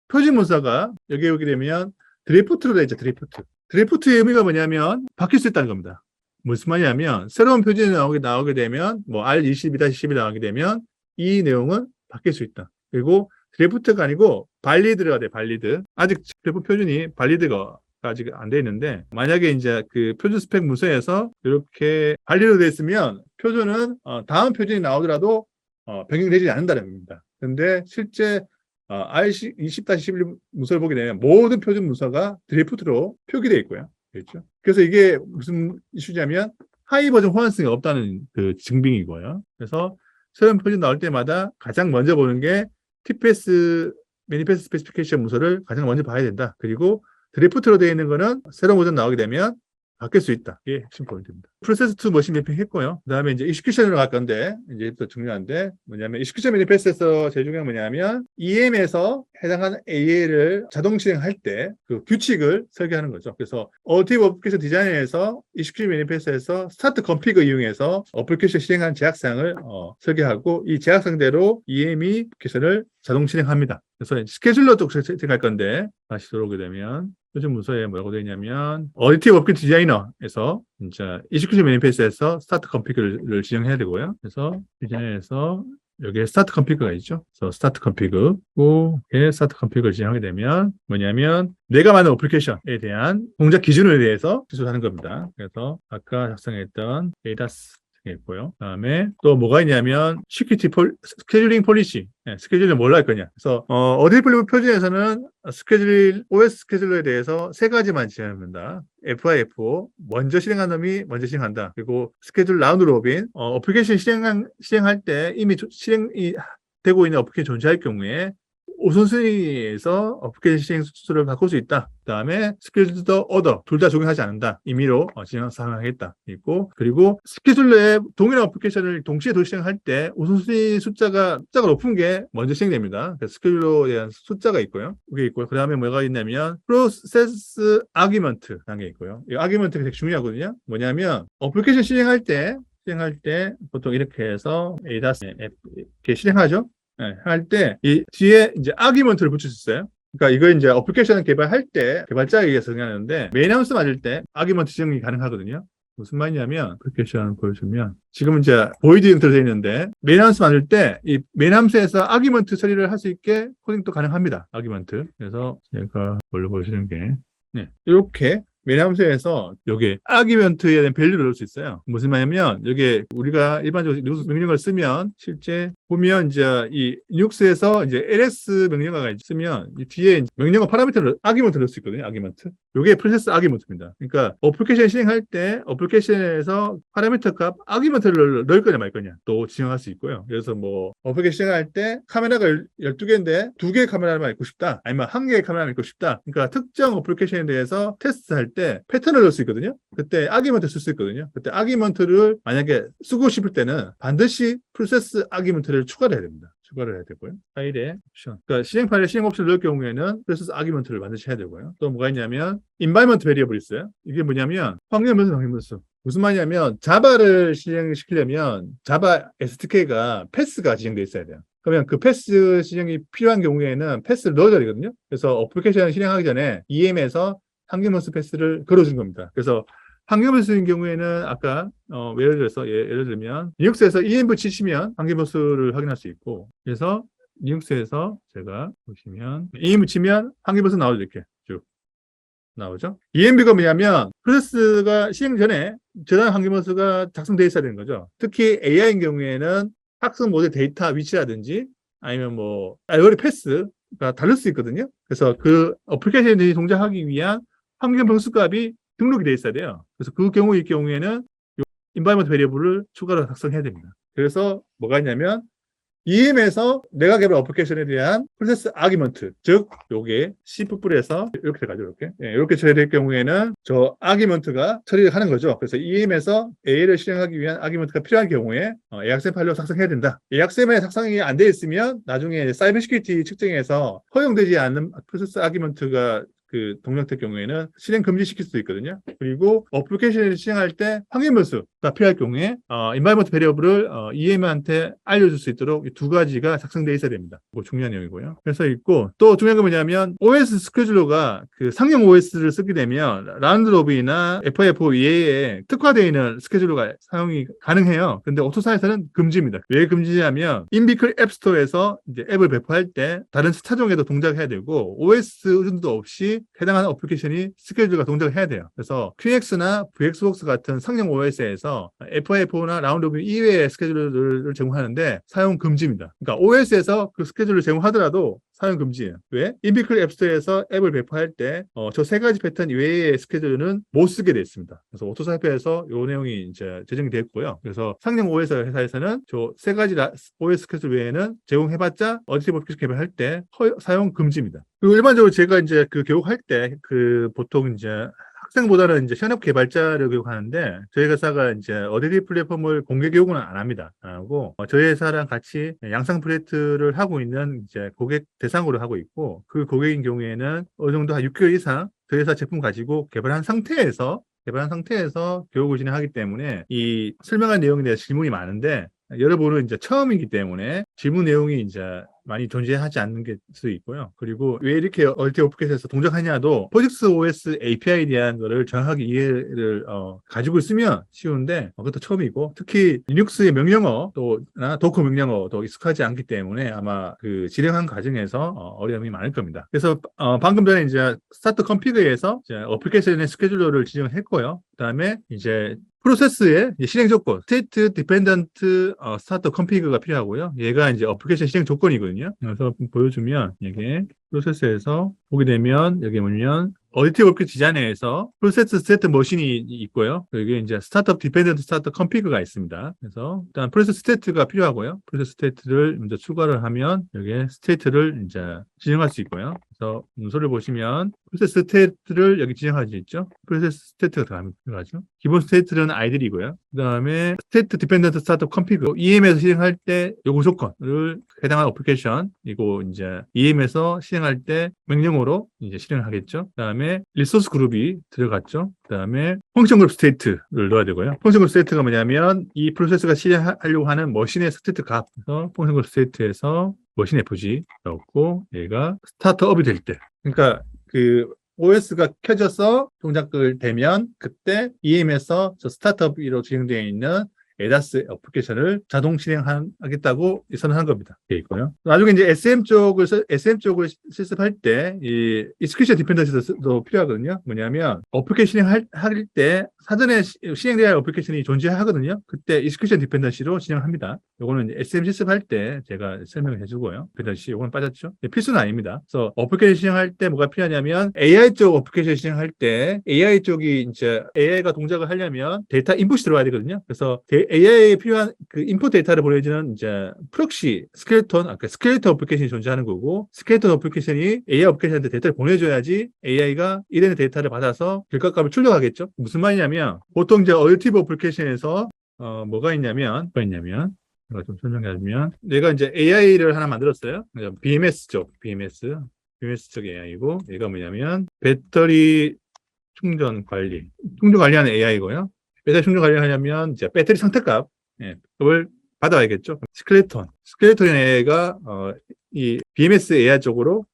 표준 문서가 여기 오게 되면 드래프트로 되어 있죠, 드래프트. 드래프트의 의미가 뭐냐면, 바뀔 수 있다는 겁니다. 무슨 말이냐면, 새로운 표준이 나오게 되면, 뭐, R22-10이 나오게 되면, 이 내용은 바뀔 수 있다. 그리고 드래프트가 아니고, 발리드가 돼, 발리드. 아직 드래프트 표준이 발리드가 아직 안 돼 있는데, 만약에 이제 그 표준 스펙 문서에서 이렇게 발리로 돼 있으면, 표준은, 다음 표준이 나오더라도, 변경되지 않는다는 겁니다. 근데 실제, R20-11 문서를 보게 되면 모든 표준 문서가 드래프트로 표기되어 있고요. 그렇죠? 그래서 이게 무슨 이슈냐면, 하이 버전 호환성이 없다는 그 증빙이고요. 그래서 새로운 표준 나올 때마다 가장 먼저 보는 게 TPS 매니페스트 스페시피케이션 문서를 가장 먼저 봐야 된다. 그리고 드래프트로 되어 있는 거는 새로운 버전 나오게 되면 바뀔 수 있다. 이게 핵심 포인트입니다. 프로세스 투 머신 매핑 했고요. 그 다음에 이제 익스큐션으로 갈 건데, 이제 또 중요한데, 뭐냐면, 익스큐션 매니페스트에서 제일 중요한 게 뭐냐면, EM에서 해당하는 AA를 자동 실행할 때 그 규칙을 설계하는 거죠. 그래서 어택티브 어플리케이션 디자인에서 익스큐션 매니페스트에서 스타트 컴피그 이용해서 어플리케이션 실행한 제약사항을 설계하고, 이 제약사항대로 EM이 어플리케이션을 자동 실행합니다. 그래서 스케줄러도 선택할 건데, 다시 들어오게 되면, 요즘 문서에 뭐라고 되어 있냐면, 어택티브 어플리케이션 디자이너에서 진짜 익스큐션 매니페스트에서 스타트 컴피그를 지정해야 되고요. 그래서 디자인에서 여기에 스타트 컴피그가 있죠. 그래서 스타트 컴피그, 스타트 컴피그를 지정하게 되면 뭐냐면 내가 만든 어플리케이션에 대한 동작 기준에 대해서 기술하는 겁니다. 그래서 아까 작성했던 ADAS 있고요. 그다음에 또 뭐가 있냐면 스케줄링 폴리시. 스케줄링 뭘로 할 거냐. 그래서 어딜플리브 표준에서는 OS 스케줄러에 대해서 세 가지만 지정합니다. FIFO, 먼저 실행한 놈이 먼저 실행한다. 그리고 스케줄 라운드 로빈, 어플리케이션 실행할 때 이미 실행이 되고 있는 어플리케이션 존재할 경우에 우선순위에서 어플리케이션 실행 수수를 바꿀 수 있다. 그 다음에 스케줄 더 오더 둘 다 적용하지 않는다. 임의로 사용하겠다. 있고, 그리고 스케줄러에 동일한 어플리케이션을 동시에 실행할 때 우선순위 숫자가 높은 게 먼저 실행됩니다. 그래서 스케줄러에 대한 숫자가 있고요. 그게 있고요. 그 다음에 뭐가 있냐면 프로세스 아규먼트라는 게 있고요. 이 아규먼트가 되게 중요하거든요. 뭐냐면 어플리케이션 실행할 때 보통 이렇게 해서 ADAS 이렇게 실행하죠. 네, 할 때, 이 뒤에 이제 아규먼트를 붙일 수 있어요. 그러니까 이거 이제 어플리케이션을 개발할 때, 개발자에 의해서 정하는데, 메인하우스 맞을 때 아규먼트 지정이 가능하거든요. 무슨 말이냐면, 어플리케이션 보여주면, 지금 이제 보이드 형태로 되어 있는데, 메인하우스 만들 때, 이 메인하우스에서 아규먼트 처리를 할 수 있게 코딩도 가능합니다. 아규먼트. 그래서 제가 뭘로 보여주는 게, 네, 이렇게 메인하우스에서 여기 아규먼트에 대한 밸류를 넣을 수 있어요. 무슨 말이냐면 여기 우리가 일반적으로 리눅스 명령어를 쓰면 실제 보면 이제 이 리눅스에서 이제 ls 명령어가 있으면 이 뒤에 명령어 파라미터를 아규먼트를 넣을 수 있거든요. 아규먼트. 이게 프로세스 아규먼트입니다. 그러니까 어플리케이션 실행할 때 어플리케이션에서 파라미터 값 아규먼트를 넣을 거냐 말 거냐 또 지정할 수 있고요. 그래서 뭐 어플리케이션 실행할 때 카메라가 12개인데 2개의 카메라만 있고 싶다. 아니면 1개의 카메라만 있고 싶다. 그러니까 특정 어플리케이션에 대해서 테스트할 때 패턴을 넣을 수 있거든요. 그때 아규먼트 쓸 수 있거든요. 그때 아규먼트를 만약에 쓰고 싶을 때는 반드시 프로세스 아규먼트를 추가를 해야 됩니다. 추가를 해야 되고요. 파일에 옵션. 그러니까 실행 파일에 실행 옵션을 넣을 경우에는 프로세스 아규먼트를 반드시 해야 되고요. 또 뭐가 있냐면 environment variable 있어요. 이게 뭐냐면 환경 변수. 무슨 말이냐면 자바를 실행시키려면 자바 SDK가 패스가 지정되어 있어야 돼요. 그러면 그 패스 지정이 필요한 경우에는 패스를 넣어줘야 되거든요. 그래서 어플리케이션을 실행하기 전에 EM에서 환경변수 패스를 걸어준 겁니다. 그래서 환경변수인 경우에는 아까 예를 들면 리눅스에서 env 치시면 환경변수를 확인할 수 있고 그래서 리눅스에서 제가 보시면 env 치면 환경변수 나오죠. 이렇게 쭉 나오죠. env가 뭐냐면 프로세스가 실행 전에 저장 환경변수가 작성되어 있어야 되는 거죠. 특히 AI인 경우에는 학습 모델 데이터 위치라든지 아니면 뭐 알고리즘 패스가 다를 수 있거든요. 그래서 그 어플리케이션이 동작하기 위한 환경 변수 값이 등록이 되어 있어야 돼요. 그래서 그 경우에는 environment variable을 추가로 작성해야 됩니다. 그래서 뭐가 있냐면 EM에서 내가 개발한 어플리케이션에 대한 프로세스 아규먼트, 즉 요게 C++에서 이렇게 돼가지고 이렇게 처리될 경우에는 저 아규먼트가 처리를 하는 거죠. 그래서 EM에서 A를 실행하기 위한 아규먼트가 필요한 경우에 AXM 파일로 작성해야 된다. AXM에 작성이 안 돼 있으면 나중에 사이버 시큐리티 측정에서 허용되지 않는 프로세스 아규먼트가 그 동작될 경우에는 실행 금지시킬 수도 있거든요. 그리고 어플리케이션을 실행할 때 확인 변수가 필요할 경우에 environment variable을 EM한테 알려줄 수 있도록 이 두 가지가 작성되어 있어야 됩니다. 그거 중요한 내용이고요. 그래서 있고 또 중요한 건 뭐냐면 OS 스케줄러가 그 상용 OS를 쓰게 되면 라운드 로빈이나 FIFO2A에 특화되어 있는 스케줄러가 사용이 가능해요. 근데 오토사에서는 금지입니다. 왜 금지냐면 인비클 앱스토어에서 이제 앱을 배포할 때 다른 차종에도 동작해야 되고 OS 의존도 없이 해당하는 어플리케이션이 스케줄러가 동작을 해야 돼요. 그래서 QX나 VXWorks 같은 상용 OS에서 FIFO나 라운드 로빈 이외의 스케줄러를 제공하는데 사용 금지입니다. 그러니까 OS에서 그 스케줄을 제공하더라도 사용 금지예요. 왜? 인비클 앱스토어에서 앱을 배포할 때 저 세 가지 패턴 이외의 스케줄은 못 쓰게 되어 있습니다. 그래서 오토사이프에서 이 내용이 이제 제정이 됐고요. 그래서 상용 OS 회사에서는 저 세 가지 OS 스케줄 외에는 제공해봤자 어디티브 어플리케이션 개발할 때 사용 금지입니다. 그리고 일반적으로 제가 이제 그 교육할 때 그 보통 이제 학생보다는 이제 현업 개발자를 교육하는데 저희 회사가 이제 어디티 플랫폼을 공개 교육은 안 합니다. 안 하고 저희 회사랑 같이 양상 프로젝트를 하고 있는 이제 고객 대상으로 하고 있고 그 고객인 경우에는 어느 정도 한 6개월 이상 저희 회사 제품 가지고 개발한 상태에서 교육을 진행하기 때문에 이 설명한 내용에 대해서 질문이 많은데 여러분은 이제 처음이기 때문에 질문 내용이 이제 많이 존재하지 않는 게 수도 있고요. 그리고 왜 이렇게 어디티 어플리케이션에서 동작하냐도 포직스 OS API에 대한 거를 정확하게 이해를 가지고 있으면 쉬운데 그것도 처음이고 특히 리눅스의 명령어 또나 도커 명령어도 익숙하지 않기 때문에 아마 그 실행한 과정에서 어려움이 많을 겁니다. 그래서 방금 전에 이제 스타트 컴피그에서 이제 어플리케이션의 스케줄러를 지정을 했고요. 그다음에 이제 프로세스의 실행 조건, 스테이트 디펜던트 스타트 컴피그가 필요하고요. 얘가 이제 어플리케이션 실행 조건이거든요. 그래서 보여주면 이게 프로세스에서 보게 되면 여기 보면 어디티 워크 디자인에서 프로세스 스테이트 머신이 있고요. 여기 이제 스타트업 디펜던트 스타트 컴피그가 있습니다. 그래서 일단 프로세스 스테이트가 필요하고요. 프로세스 스테이트를 먼저 추가를 하면 여기에 스테이트를 이제 지정할 수 있고요. 그래서 문서를 보시면 프로세스 스테이트를 여기 지정할 수 있죠. 프로세스 스테이트가 들어가죠. 기본 스테이트는 아이들이고요. 그 다음에 스테이트 디펜던트 스타트 컴피그 EM에서 실행할 때 요구 조건을 해당하는 어플리케이션이고 이제 EM에서 실행할 때 명령어로 이제 실행을 하겠죠. 그 다음에 리소스 그룹이 들어갔죠. 그 다음에 펑션 그룹 스테이트를 넣어야 되고요. 펑션 그룹 스테이트가 뭐냐면 이 프로세스가 실행하려고 하는 머신의 스테이트 값. 그래서 펑션 그룹 스테이트에서 머신 FG 넣고 얘가 스타트업이 될 때. 그러니까 그 OS가 켜져서 동작을 되면 그때 EM에서 저 스타트업으로 진행되어 있는 ADAS 어플리케이션을 자동 실행하겠다고 선언한 겁니다. 되어 있고요. 나중에 이제 SM 쪽을 실습할 때 이 execution dependency도 필요하거든요. 뭐냐면 어플리케이션 할 때 사전에 실행돼야 할 어플리케이션이 존재하거든요. 그때 execution dependency로 진행합니다. 요거는 SM 실습할 때 제가 설명을 해주고요. dependency 요거는 빠졌죠. 필수는 아닙니다. 그래서 어플리케이션 실행할 때 뭐가 필요하냐면 AI 쪽 어플리케이션 실행할 때 AI 쪽이 이제 AI가 동작을 하려면 데이터 인풋이 들어와야 되거든요. 그래서 AI에 필요한 그 인풋 데이터를 보내주는 이제 프록시 스켈레톤 어플리케이션이 존재하는 거고 스켈레톤 어플리케이션이 AI 어플리케이션한테 데이터를 보내줘야지 AI가 이런 데이터를 받아서 결과값을 출력하겠죠. 무슨 말이냐면 보통 이제 어댑티브 어플리케이션에서 뭐가 있냐면 제가 좀 설명해주면 내가 이제 AI를 하나 만들었어요. BMS 쪽 AI고 얘가 뭐냐면 배터리 충전 관리하는 AI고요. 배터리 충전 관리하려면 이제 배터리 상태값 그걸 받아야겠죠. 스켈레톤 AI가 이 BMS AI 쪽으로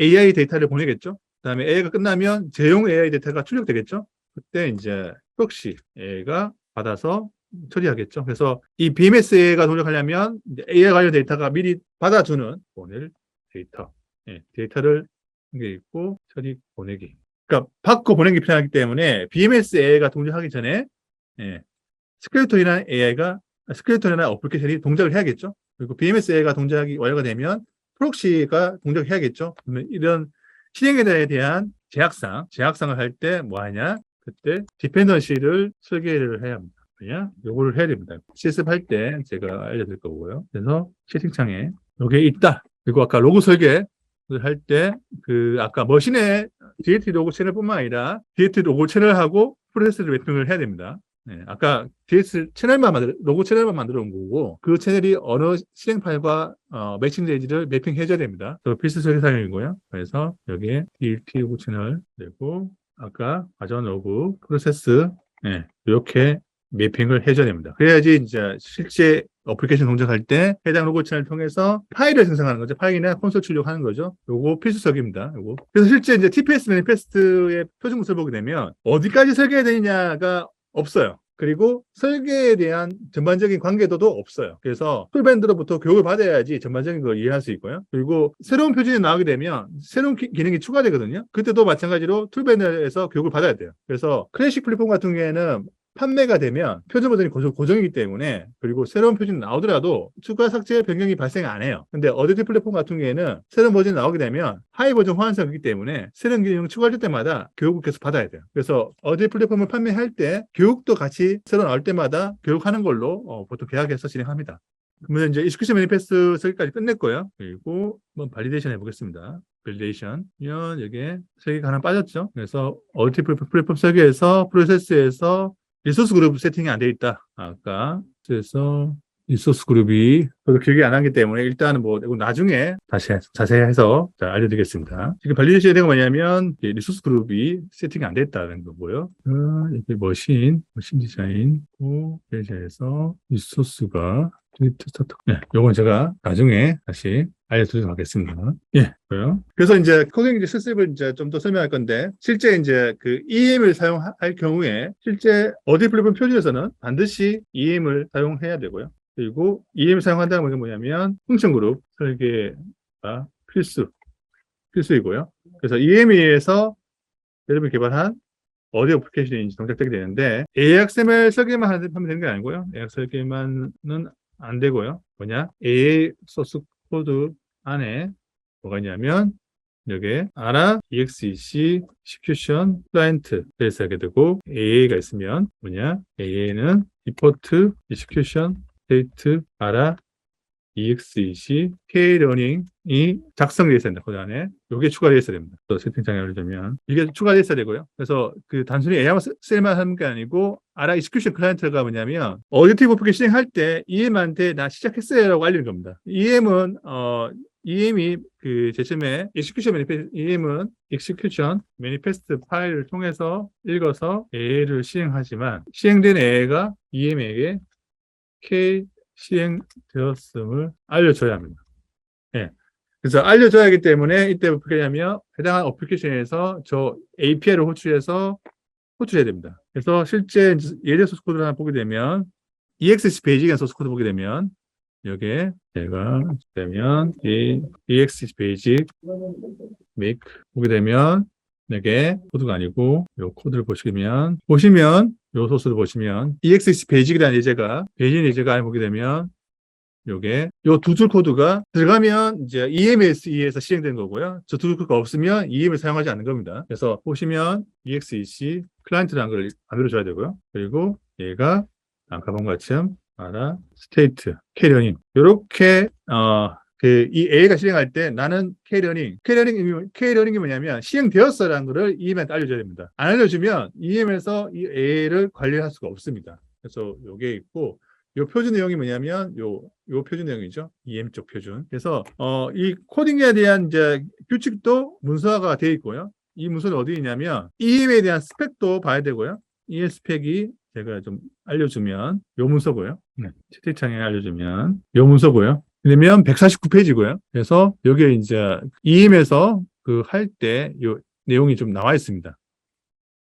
AI 데이터를 보내겠죠. 그다음에 AI가 끝나면 재용 AI 데이터가 출력되겠죠. 그때 이제 프록시 AI가 받아서 처리하겠죠. 그래서 이 BMS AI가 동작하려면 AI 관련 데이터가 미리 받아주는 보낼 데이터를 이게 있고 처리 보내기. 그러니까 받고 보내기 필요하기 때문에 BMS AI가 동작하기 전에 스켈레톤이나 어플리케이션이 동작을 해야겠죠. 그리고 BMS AI가 동작이 완료가 되면 프록시가 동작을 해야겠죠. 그러면 이런 실행에 대한 제약상을 할 때 뭐 하냐? 그때 디펜던시를 설계를 해야 합니다. 요거를 해야 됩니다. 실습할 때 제가 알려드릴 거고요. 그래서 채팅창에 요게 있다. 그리고 아까 로고 설계 할 때 그 아까 머신의 DLT 로고 채널뿐만 아니라 DLT 로고 채널하고 프로세스를 매핑을 해야 됩니다. 아까 DS 로고 채널만 만들어 온 거고, 그 채널이 언어 실행 파일과 매칭 레이지를 매핑해줘야 됩니다. 또 필수 설계 사용이고요. 그래서 여기에 DLT 로고 채널, 그리고 아까 가져온 로그 프로세스, 이렇게 매핑을 해줘야 됩니다. 그래야지 이제 실제 어플리케이션 동작할 때 해당 로고 채널을 통해서 파일을 생성하는 거죠. 파일이나 콘솔 출력하는 거죠. 요거 필수적입니다. 요거. 그래서 실제 이제 TPS 매니페스트의 표준 문서를 보게 되면 어디까지 설계해야 되느냐가 없어요. 그리고 설계에 대한 전반적인 관계도도 없어요. 그래서 툴밴드로부터 교육을 받아야지 전반적인 걸 이해할 수 있고요. 그리고 새로운 표준이 나오게 되면 새로운 기능이 추가되거든요. 그때도 마찬가지로 툴밴드에서 교육을 받아야 돼요. 그래서 클래식 플랫폼 같은 경우에는 판매가 되면 표준 버전이 고정이기 때문에, 그리고 새로운 표준이 나오더라도 추가 삭제 변경이 발생 안 해요. 근데 어드비 플랫폼 같은 경우에는 새로운 버전이 나오게 되면 하이 버전 호환성이기 때문에 새로운 기능을 추가할 때마다 교육을 계속 받아야 돼요. 그래서 어드비 플랫폼을 판매할 때 교육도 같이 새로 나올 때마다 교육하는 걸로 보통 계약해서 진행합니다. 그러면 이제 익스큐션 매니페스트 설계까지 끝냈고요. 그리고 한번 발리데이션 해보겠습니다. 발리데이션. 면 여기에 설계가 하나 빠졌죠. 그래서 어드비 플랫폼 설계에서 프로세스에서 리소스 그룹 세팅이 안 돼 있다. 아까 그래서 리소스 그룹이 저도 기억이 안 나기 때문에 일단은 뭐 나중에 다시 자세히 해서 알려드리겠습니다. 지금 발리데이션이 된 건 뭐냐면 리소스 그룹이 세팅이 안 됐다는 거고요. 이렇게 머신 디자인, 페이지에서 리소스가 스타트. 요건 제가 나중에 다시 알려드리도록 하겠습니다. 그래요. 그래서 이제 코딩 실습을 이제 좀 더 설명할 건데, 실제 이제 그 EM을 사용할 경우에 실제 어디 플랫폼 표준에서는 반드시 EM을 사용해야 되고요. 그리고 EM을 사용한다는 건 뭐냐면 펑션 그룹 설계가 필수이고요. 그래서 EM에서 여러분이 개발한 어디 어플리케이션이 동작되게 되는데, AXML 설계만 하면 되는 게 아니고요. AX 설계만은 안 되고요. AA 소스 코드 안에 뭐가 있냐면 여기에 ARA, EXEC, execution, client에서 하게 되고, AA가 있으면 AA는 import, execution, state, ARA, EXEC, K-learning이 작성되어 있어야 됩니다. 그 안에 이게 추가되어 있어야 됩니다. 또 세팅창에 올려주면 이게 추가되어 있어야 되고요. 그래서 그 단순히 AR만 하는 게 아니고 ARA Execution Client가 뭐냐면 어디티브 어플리케이션 실행할 때 EM한테 나 시작했어요라고 알리는 겁니다. EM이 그 제점에 EM은 Execution Manifest 파일을 통해서 읽어서 AA를 시행하지만 시행된 AA가 EM에게 시행되었음을 알려줘야 합니다. 그래서 알려줘야 하기 때문에 이때 어떻게 하냐면 해당한 어플리케이션에서 저 API를 호출해야 됩니다. 그래서 실제 예제 소스 코드를 하나 보게 되면 EXEC 페이지에 소스 코드 보게 되면 여기에 제가 되면 이 EXEC 페이지 make 보게 되면 이게 코드가 아니고 이 코드를 보시면 이 소스를 보시면 EXEC 베이직이라는 예제가 안에 보게 되면 요게 요 두 줄 코드가 들어가면 이제 EMS에서 시행된 거고요. 저 두 줄 코드가 없으면 EM을 사용하지 않는 겁니다. 그래서 보시면 EXEC 클라이언트라는 걸 만들어줘야 되고요. 그리고 얘가 아까 본 것처럼 ARA, 스테이트, K-learning 요렇게 이 A가 실행할 때 나는 K-learning이 뭐냐면 시행되었어라는 거를 EM한테 알려줘야 됩니다. 안 알려주면 EM에서 이 A를 관리할 수가 없습니다. 그래서 요게 있고, 요 표준 내용이 뭐냐면 요 표준 내용이죠. EM 쪽 표준. 그래서 이 코딩에 대한 이제 규칙도 문서화가 되어 있고요. 이 문서는 어디 있냐면 EM에 대한 스펙도 봐야 되고요. EM 스펙이 제가 좀 알려주면 요 문서고요. 채팅창에 알려주면 요 문서고요. 그러면 149페이지고요. 그래서 여기에 이제 EM에서 그 할 때 요 내용이 좀 나와 있습니다.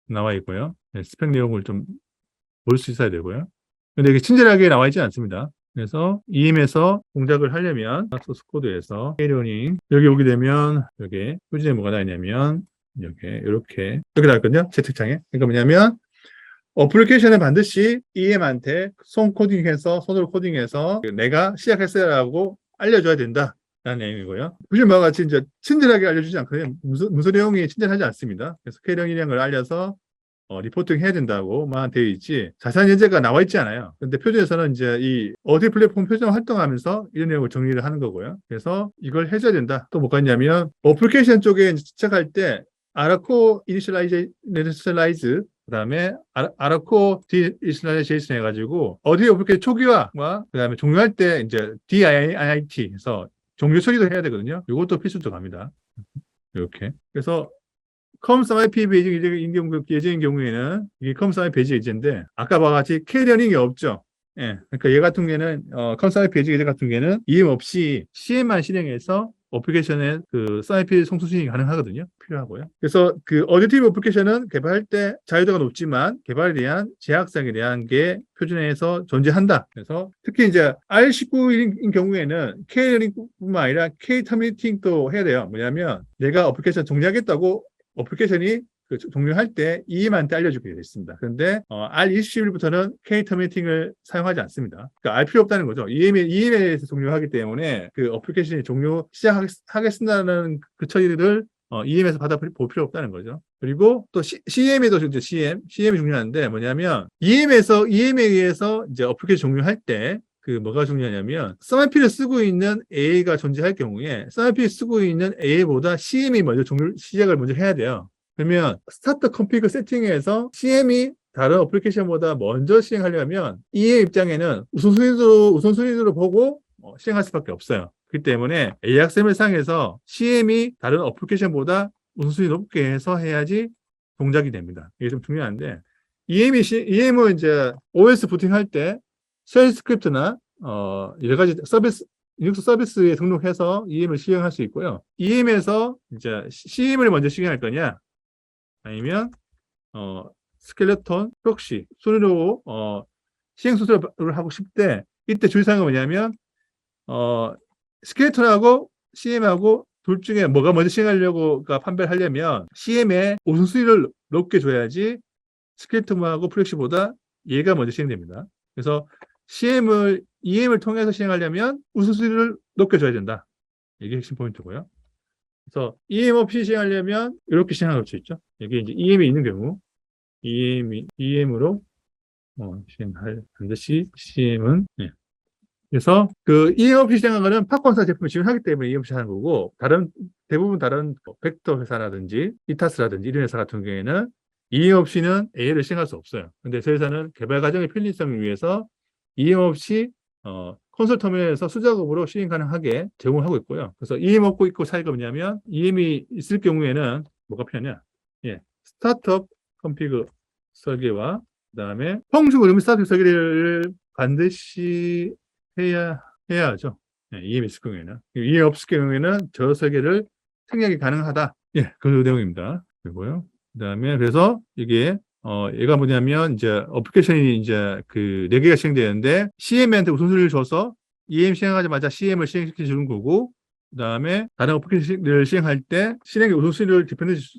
나와 있고요. 스펙 내용을 좀 볼 수 있어야 되고요. 근데 이게 친절하게 나와 있지 않습니다. 그래서 EM에서 동작을 하려면 소스 코드에서 K-learning 여기 오게 되면 여기 표준에 뭐가 나있냐면 이렇게 나왔거든요. 채팅창에. 그러니까 뭐냐면 어플리케이션은 반드시 EM한테 손으로 코딩해서 내가 시작했어요라고 알려줘야 된다. 라는 내용이고요. 보시면 바와 같이 이제 친절하게 알려주지 않거든요. 문서 내용이 친절하지 않습니다. 그래서 K-learning 걸 알려서 리포팅 해야 된다고만 되어 있지 자세한 예제가 나와 있지 않아요. 근데 표준에서는 이제 이 어디 플랫폼 표준 활동하면서 이런 내용을 정리를 하는 거고요. 그래서 이걸 해줘야 된다. 또 뭐가 있냐면 어플리케이션 쪽에 시작할 때 아라코 이니셜라이즈 그다음에 아라코 디이니셜라이제이션 해가지고 어디 어플리케이션 초기화와 그다음에 종료할 때 이제 DINIT 해서 종료 처리도 해야 되거든요. 이것도 필수도 갑니다. 이렇게. 그래서 컴사이피 베이징 예제인 경우에는 이게 컴사이 베이징 예제인데 아까 봐같이 K-러닝이 없죠. 예. 그러니까 얘 같은 경우에는 컴사이 베이징 예제 같은 경우에는 EM 없이 CM만 실행해서 어플리케이션에 그 사이피 송수 수행이 가능하거든요. 필요하고요. 그래서 그 어디티브 어플리케이션은 개발할 때 자유도가 높지만 개발에 대한 제약사항에 대한 게 표준화해서 존재한다. 그래서 특히 이제 R19인 경우에는 K-러닝뿐만 아니라 K-터미네이팅도 해야 돼요. 뭐냐면 내가 어플리케이션 종료하겠다고 어플리케이션이 그 종료할 때 EM한테 알려주게 되어 있습니다. 그런데 R21부터는 K-터미네이팅을 사용하지 않습니다. 그러니까 알 필요 없다는 거죠. EM에서 종료하기 때문에 그 어플리케이션이 종료 시작하겠습니다는 그 처리를 EM에서 받아볼 필요 없다는 거죠. 그리고 또 CM에도 이제 CM이 중요한데 뭐냐면 EM에 의해서 이제 어플리케이션 종료할 때 그 뭐가 중요하냐면 SMIP를 쓰고 있는 AA가 존재할 경우에 SMIP를 쓰고 있는 AA보다 CM이 먼저 시작을 먼저 해야 돼요. 그러면 스타트 컨피그 세팅에서 CM이 다른 어플리케이션보다 먼저 시행하려면 EA 입장에는 우선순위로 보고 시행할 수밖에 없어요. 그렇기 때문에 AXML 상에서 CM이 다른 어플리케이션보다 우선순위 높게 해서 해야지 동작이 됩니다. 이게 좀 중요한데 EM은 이제 OS 부팅할 때 쉘 스크립트나 여러 가지 리눅스 서비스에 등록해서 EM을 시행할 수 있고요. EM에서 이제 CM을 먼저 시행할 거냐, 아니면 스켈레톤, 프록시 순위로 시행 수술을 하고 싶대. 이때 주의사항은 뭐냐면 스켈레톤하고 CM하고 둘 중에 뭐가 먼저 시행하려고가 판별하려면 CM의 우선순위를 높게 줘야지 스켈레톤하고 프록시보다 얘가 먼저 시행됩니다. 그래서 EM을 통해서 시행하려면 우선순위를 높게 줘야 된다. 이게 핵심 포인트고요. 그래서 EM 없이 시행하려면 이렇게 시행할 수 있죠. 여기 이제 EM이 있는 경우 EM으로 시행할 반드시 CM은 그래서 그 EM 없이 시행한 거는 팝콘사 제품을 지원하기 때문에 EM 없이 하는 거고 대부분 다른 벡터 회사라든지 이타스라든지 이런 회사 같은 경우에는 EM 없이는 AA를 시행할 수 없어요. 근데 저희 회사는 개발 과정의 편리성을 위해서 EM 없이 콘솔 터미널에서 수작업으로 시행 가능하게 제공하고 있고요. 그래서 EM 없고 있고 차이가 뭐냐면 EM이 있을 경우에는 뭐가 필요하냐? 스타트업 컨피그 설계와 그다음에 펑션 그룹 스타트업 설계를 반드시 해야 하죠. EM이 있을 경우에는. EM 없을 경우에는 저 설계를 생략이 가능하다. 그 내용입니다. 그리고요. 그다음에 그래서 이게 얘가 뭐냐면 이제 어플리케이션이 이제 그 4개가 시행되는데 CM한테 우선순위를 줘서 EM 시행하자마자 CM을 시행시켜 주는 거고, 그다음에 다른 어플리케이션을 시행할 때 실행의 우선순위를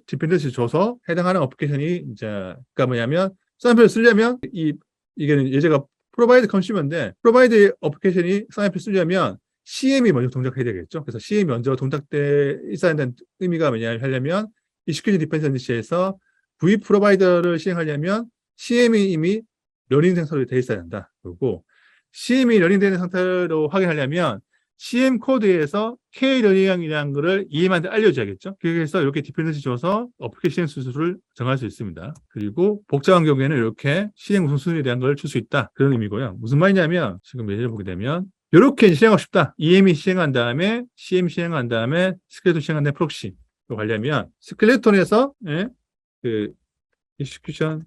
디펜던시 줘서 해당하는 어플리케이션이 이제 그러니까 뭐냐면 쌍표를 쓰려면 이게 예제가 프로바이드 컨슈머인데 프로바이드 어플리케이션이 쌍표를 쓰려면 CM이 먼저 동작해야 되겠죠. 그래서 CM이 먼저 동작돼 있어야 한다는 의미가 뭐냐 하려면 Execution Dependency에서 V 프로바이더를 시행하려면 CM이 이미 러닝 상태로 되어 있어야 한다. 그리고 CM이 러닝되는 상태로 확인하려면 CM 코드에서 K-러닝이라는 것을 EM한테 알려줘야겠죠. 그래서 이렇게 디펜던시 줘서 어플리케이션 수수를 정할 수 있습니다. 그리고 복잡한 경우에는 이렇게 시행 우선순위에 대한 걸 줄 수 있다. 그런 의미고요. 무슨 말이냐면 지금 예제를 보게 되면 이렇게 시행하고 싶다. EM이 시행한 다음에 CM 시행한 다음에 스켈레톤 시행한 다음에 프록시 가려면 스켈레톤에서 그 execution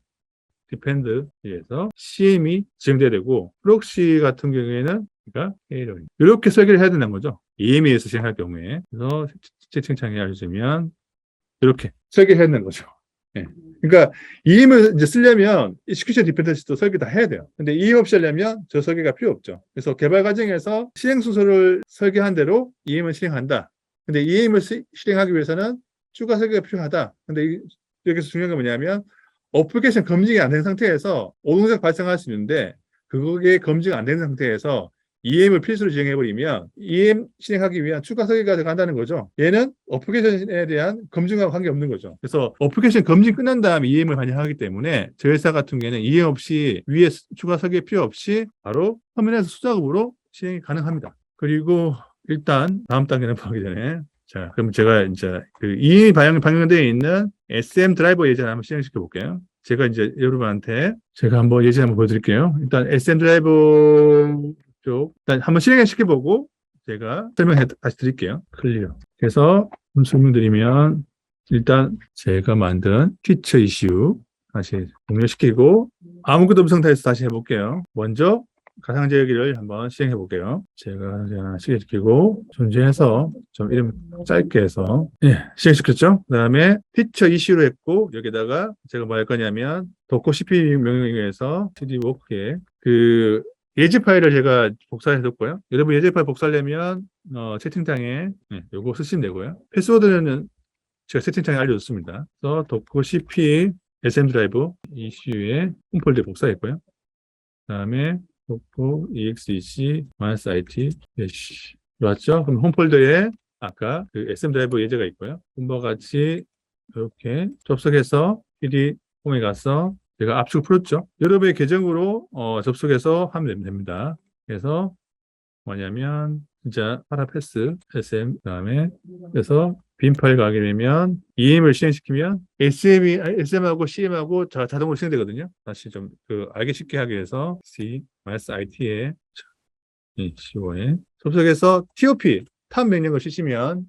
depend에서 CM이 지정돼야 되고 프록시 같은 경우에는 그러니까 K-러닝 이렇게 설계를 해야 된다는 거죠. EM에서 시행할 경우에. 그래서 채팅창에 알려주면 이렇게 설계해야 되는 거죠. 그러니까 EM을 이제 쓰려면 execution dependency도 설계 다 해야 돼요. 근데 EM 없이 하려면 저 설계가 필요 없죠. 그래서 개발 과정에서 실행 순서를 설계한 대로 EM을 실행한다. 근데 EM을 실행하기 위해서는 추가 설계가 필요하다. 근데 여기서 중요한 건 뭐냐면 어플리케이션 검증이 안 된 상태에서 오동작 발생할 수 있는데 그게 검증 안 된 상태에서 EM을 필수로 지정해버리면 EM 실행하기 위한 추가 설계가 들어간다는 거죠. 얘는 어플리케이션에 대한 검증과 관계없는 거죠. 그래서 어플리케이션 검증 끝난 다음에 EM을 반영하기 때문에 저희 회사 같은 경우에는 EM 없이 위에 추가 설계 필요 없이 바로 터미널에서 수작업으로 실행이 가능합니다. 그리고 일단 다음 단계는 보기 전에 자, 그럼 제가 이제 그 EM이 반영되어 있는 SM 드라이버 예제를 한번 실행시켜 볼게요. 제가 이제 여러분한테 제가 한번 예시 한번 보여드릴게요. 일단 SM 드라이브 쪽 일단 한번 실행 시켜보고 제가 설명해 다시 드릴게요. 클리어. 그래서 설명드리면 일단 제가 만든 피처 이슈 다시 종료시키고 아무것도 없는 상태에서 다시 해볼게요. 먼저 가상제어기를 한번 시행해 볼게요. 제가 하나 시행시키고 존재해서 좀 이름 짧게 해서 시행시켰죠. 그 다음에 피처 이슈로 했고 여기다가 제가 뭐 할 거냐면 도커 cp 명령에 의해서 cd워크에 그 예제 파일을 제가 복사해 뒀고요. 여러분 예제 파일 복사하려면 채팅창에 요거 쓰시면 되고요. 패스워드는 제가 채팅창에 알려줬습니다. 그래서 도커 cp SM 드라이브 이슈에 홈폴더에 복사했고요. 그 다음에 도커 exec -it dash 맞죠? 그럼 홈폴더에 아까 그 SM 드라이브 예제가 있고요. 홈과 같이 이렇게 접속해서 PD 홈에 가서 제가 압축을 풀었죠. 여러분의 계정으로 접속해서 하면 됩니다. 그래서 뭐냐면 진짜 파라패스 SM 그다음에 그래서 빈 파일 가게 되면 EM을 실행시키면 SM하고 CM하고 자동으로 실행되거든요. 다시 좀 알기 쉽게 하기 위해서 C-IT에 C5에 접속해서 TOP 탑 명령을 쓰시면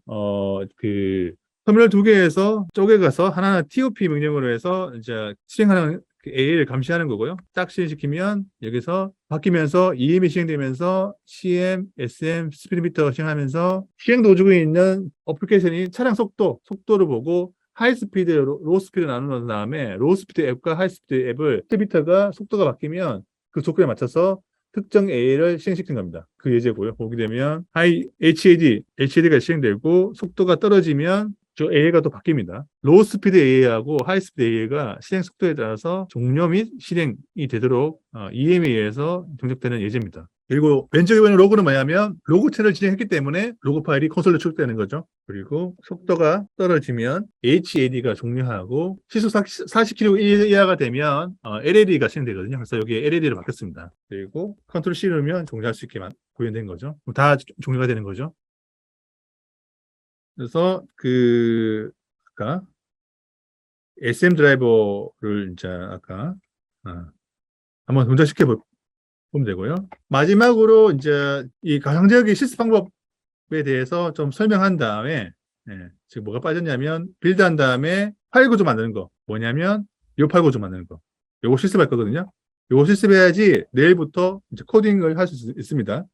그 터미널 두 개에서 쪼개가서 하나는 TOP 명령으로 해서 이제 실행하는 AA를 감시하는 거고요. 딱 실행시키면 여기서 바뀌면서 EM이 실행되면서 CM, SM, 스피드미터 실행하면서 실행 도중에 있는 어플리케이션이 차량 속도를 보고 하이스피드, 로우스피드 나누는 다음에 로우스피드 앱과 하이스피드 앱을 스피드미터가 속도가 바뀌면 그 조건에 맞춰서 특정 AA를 실행시킨 겁니다. 그 예제고요. 보게 되면 HAD가 실행되고 속도가 떨어지면 저 AA가 또 바뀝니다. 로우 스피드 AA하고 하이 스피드 AA가 실행 속도에 따라서 종료 및 실행이 되도록 EM에 의해서 정착되는 예제입니다. 그리고 왼쪽에 보이는 로그는 뭐냐면 로그 채널을 진행했기 때문에 로그 파일이 콘솔로 출력되는 거죠. 그리고 속도가 떨어지면 HAD가 종료하고 시속 40km 이하가 되면 LLE가 실행되거든요. 그래서 여기에 LLE로 바뀌었습니다. 그리고 컨트롤 C 누르면 종료할 수 있게 구현된 거죠. 다 종료가 되는 거죠. 그래서 아까 SM 드라이버를 이제 아까 한번 동작시켜 보면 되고요. 마지막으로 이제 이 가상제어기 실습 방법에 대해서 좀 설명한 다음에 지금 뭐가 빠졌냐면 빌드한 다음에 파일 구조 만드는 거 뭐냐면 요 파일 구조 만드는 거 요거 실습할 거거든요. 요거 실습해야지 내일부터 이제 코딩을 할 수 있습니다.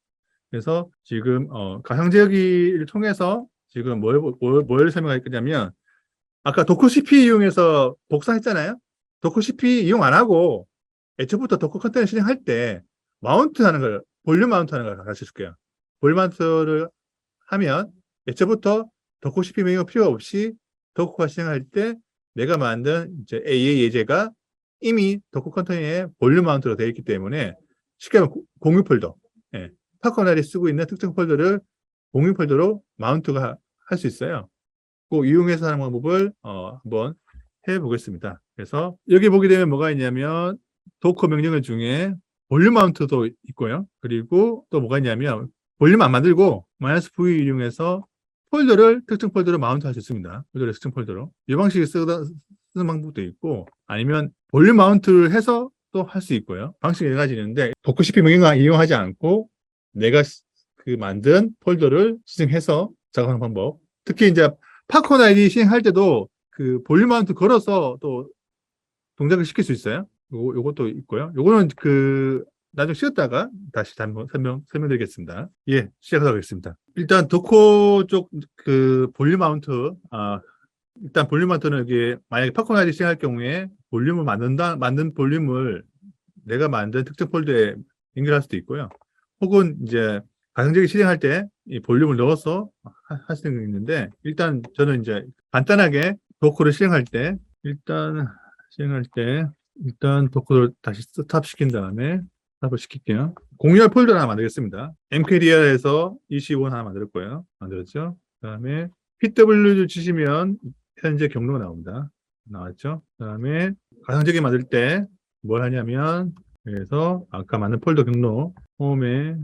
그래서 지금 가상제어기를 통해서 지금 뭘 설명할 거냐면 아까 도커 CP 이용해서 복사했잖아요. 도커 CP 이용 안 하고 애초부터 도커 컨테이너 실행할 때 마운트 하는 걸 볼륨 마운트 하는 걸 가르쳐 줄게요. 볼륨 마운트를 하면 애초부터 도커 CP 명령 필요 없이 도커가 실행할 때 내가 만든 이제 AA 예제가 이미 도커 컨테이너에 볼륨 마운트로 되어 있기 때문에 쉽게 말하면 공유 폴더 파커널이 쓰고 있는 특정 폴더를 공유 폴더로 마운트가 할 수 있어요. 그 이용해서 하는 방법을 한번 해보겠습니다. 그래서 여기 보게 되면 뭐가 있냐면 도커 명령어 중에 볼륨 마운트도 있고요. 그리고 또 뭐가 있냐면 볼륨 안 만들고 -v 이용해서 폴더를 특정 폴더로 마운트 할 수 있습니다. 폴더를 특정 폴더로. 이 방식을 쓰는 방법도 있고 아니면 볼륨 마운트를 해서 또 할 수 있고요. 방식이 4가지 있는데 도커 CP 명령어 이용하지 않고 내가 만든 폴더를 지정해서 작업하는 방법. 특히 이제 팝콘 아이디 시행할 때도 그 볼륨 마운트 걸어서 또 동작을 시킬 수 있어요. 요것도 있고요. 요거는 나중에 쉬었다가 다시 한번 설명드리겠습니다. 예, 시작하겠습니다. 일단 도커 쪽 볼륨 마운트, 일단 볼륨 마운트는 여기 만약에 팝콘 아이디 시행할 경우에 볼륨을 만든 볼륨을 내가 만든 특정 폴더에 연결할 수도 있고요. 혹은 이제 가상제기 실행할 때 이 볼륨을 넣어서 할 수 있는데 일단 저는 이제 간단하게 도커를 시행할 때 일단 도커를 다시 스탑 시킨 다음에 스탑을 시킬게요. 공유할 폴더 하나 만들겠습니다. mkdir에서 EC1 하나 만들 거예요. 만들었죠? 그 다음에 pw 치시면 현재 경로가 나옵니다. 나왔죠? 그 다음에 가상제기 만들 때 뭘 하냐면 그래서 아까 만든 폴더 경로 홈에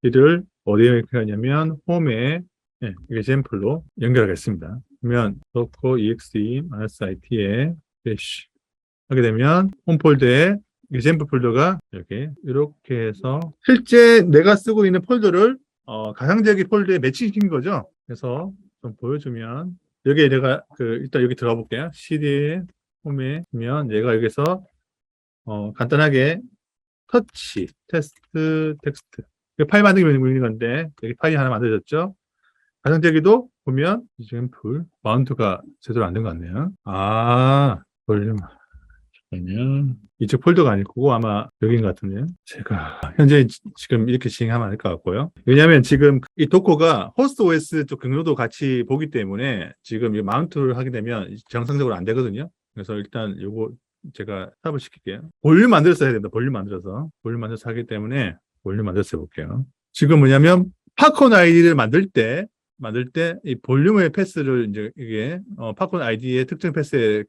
이를 어디에 하냐면 홈에 example로 연결하겠습니다. 그러면 docker exe -it에 dash 하게 되면 홈 폴더에 example 폴더가 이렇게 해서 실제 내가 쓰고 있는 폴더를 가상적인 폴더에 매칭시킨 거죠. 그래서 좀 보여주면 여기에 내가 일단 여기 들어가 볼게요. cd 홈에 보면 얘가 여기서 간단하게 터치 테스트 텍스트 파일 만들기 있는 건데 여기 파일이 하나 만들어졌죠. 가상적이도 보면 example 마운트가 제대로 안 된 것 같네요. 볼륨 그러면 이쪽 폴더가 아닐 거고 아마 여기인 것 같은데요. 제가 현재 지금 이렇게 진행하면 안 될 것 같고요. 왜냐하면 지금 이 도커가 호스트 OS 쪽 경로도 같이 보기 때문에 지금 이 마운트를 하게 되면 정상적으로 안 되거든요. 그래서 일단 요거 제가 탑을 시킬게요. 볼륨 만들어서 해야 된다. 볼륨 만들어서 하기 때문에 볼륨 만들어서 해볼게요. 지금 뭐냐면 팝콘 아이디를 만들 때 이 볼륨의 패스를 이제 이게 팝콘 아이디의 특정 패스에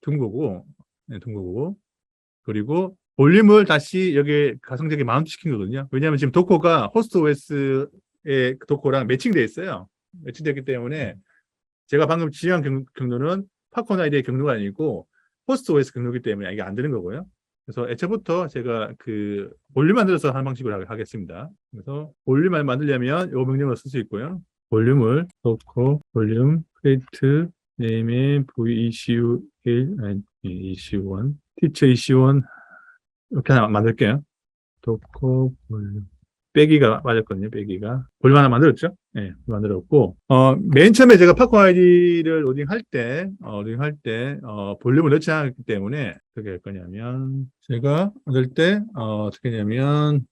둔 거고 그리고 볼륨을 다시 여기 가상적인 마운트 시킨 거거든요. 왜냐하면 지금 도커가 호스트 OS의 도커랑 매칭되어 있어요. 매칭되기 때문에 제가 방금 지정한 경로는 팝콘 아이디의 경로가 아니고 호스트 OS 경로이기 때문에 이게 안 되는 거고요. 그래서 애초부터 제가 볼륨 만들어서 하는 방식으로 하겠습니다. 그래서 볼륨을 만들려면 이 명령을 쓸 수 있고요. 볼륨을 도커 볼륨 create name의 v-ecu1 ECU1 teacher ECU1 이렇게 하나 만들게요. 도커 볼륨 빼기가 맞았거든요. 빼기가 볼륨 하나 만들었죠. 네, 만들었고 맨 처음에 제가 팝콘 아이디를 로딩할 때 볼륨을 넣지 않았기 때문에 어떻게 할 거냐면 제가 만들 때 어떻게 했냐면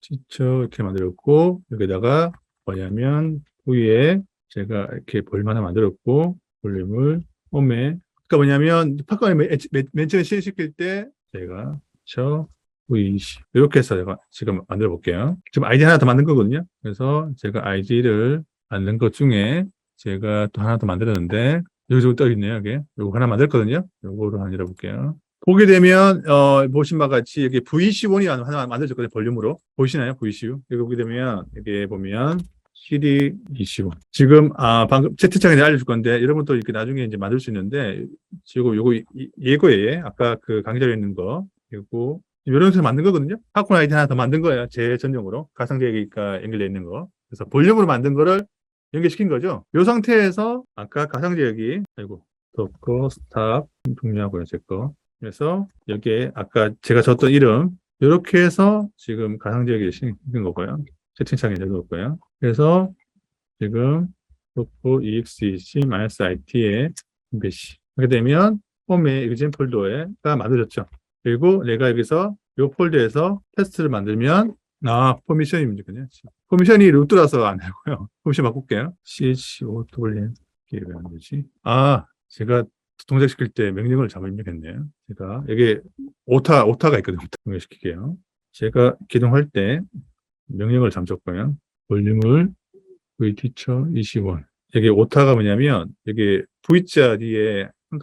teacher 이렇게 만들었고 여기다가 뭐냐면 위에 제가 이렇게 볼륨 하나 만들었고 볼륨을 홈에 그러니까 뭐냐면 팝콘을 맨 처음에 시작시킬 때 제가 V20 이렇게 해서 제가 지금 만들어 볼게요. 지금 아이디 하나 더 만든 거거든요. 그래서 제가 아이디를 만든 것 중에 제가 또 하나 더 만들었는데 여기 좀 떠 있네요. 여기 요거 하나 만들었거든요. 요거로 하나 열어볼게요. 보게 되면 보신 바와 같이 여기 VC1이 하나 만들어졌거든요. 볼륨으로 보이시나요? VCU 여기 보게 되면 여기 보면 CD ECU 지금 방금 채팅창에 알려줄 건데 여러분도 이렇게 나중에 이제 만들 수 있는데 지금 요거 예고에 아까 강의자료 있는 거 그리고 이런 식으로 만든 거거든요. 팝콘 아이디 하나 더 만든 거예요. 제 전용으로 가상제기가 연결되어 있는 거. 그래서 볼륨으로 만든 거를 연결시킨 거죠. 이 상태에서 아까 가상제기 도커 스탑 종료하고요. 제 거. 그래서 여기에 아까 제가 줬던 이름 이렇게 해서 지금 가상제기를 시킨 거고요. 채팅창에 넣어놓고요. 그래서 지금 도커 exec-it에 배시 하게 되면 홈에 exam 폴더가 만들어졌죠. 그리고 내가 여기서 이 폴더에서 테스트를 만들면 퍼미션이 문제군요. 퍼미션이 루트라서 안 되고요. 퍼미션 바꿀게요. CHOWM 이게 왜 안 되지? 제가 동작시킬 때 명령을 잘못 입력했네요. 제가 여기 오타가 있거든요. 동작시킬게요. 제가 기동할 때 명령을 잠줬고요. 볼륨을 vteacher 21 여기 오타가 뭐냐면 여기 V자 뒤에 한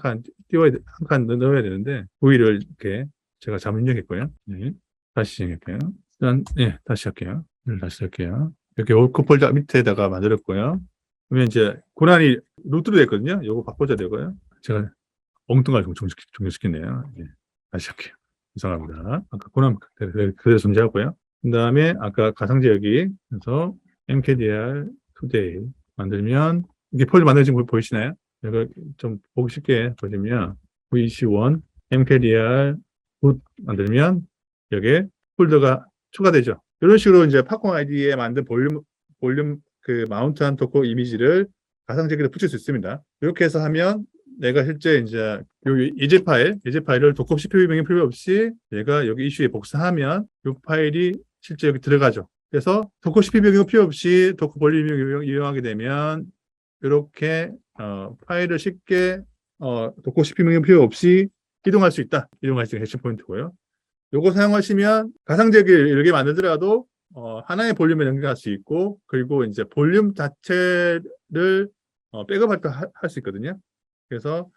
칸 넣어야 되는데 V를 이렇게 제가 잘못 입력했고요. 네. 다시 진행할게요. 일단 다시 할게요. 다시 할게요. 이렇게 올크 폴더 밑에다가 만들었고요. 그러면 이제 고난이 루트로 됐거든요. 요거 바꿔줘야 되고요. 제가 엉뚱하게 종료시켰네요. 다시 할게요. 죄송합니다. 아까 고난 그대로 존재하고요. 그 다음에 아까 가상제어기 그래서 mkdir today 만들면 이게 폴더 만들어진 거 보이시나요? 이거 좀 보기 쉽게 보시면 v21 mkdir root 만들면 여기에 폴더가 추가되죠. 이런 식으로 이제 팝콘 아이디에 만든 볼륨 마운트한 도커 이미지를 가상제기로 붙일 수 있습니다. 이렇게 해서 하면 내가 실제 이제 예제 파일을 도커 CPU 명령 필요 없이 내가 여기 이슈에 복사하면 이 파일이 실제 여기 들어가죠. 그래서 도커 CPU 명령 필요 없이 도커 볼륨 이용하게 되면 이렇게 파일을 쉽게 도커 CPU 명령 필요 없이 이동할 수 있다. 이동할 수 있는 핵심 포인트고요. 요거 사용하시면 가상제기를 이렇게 만들더라도 하나의 볼륨에 연결할 수 있고 그리고 이제 볼륨 자체를 백업할 때 할 수 있거든요. 그래서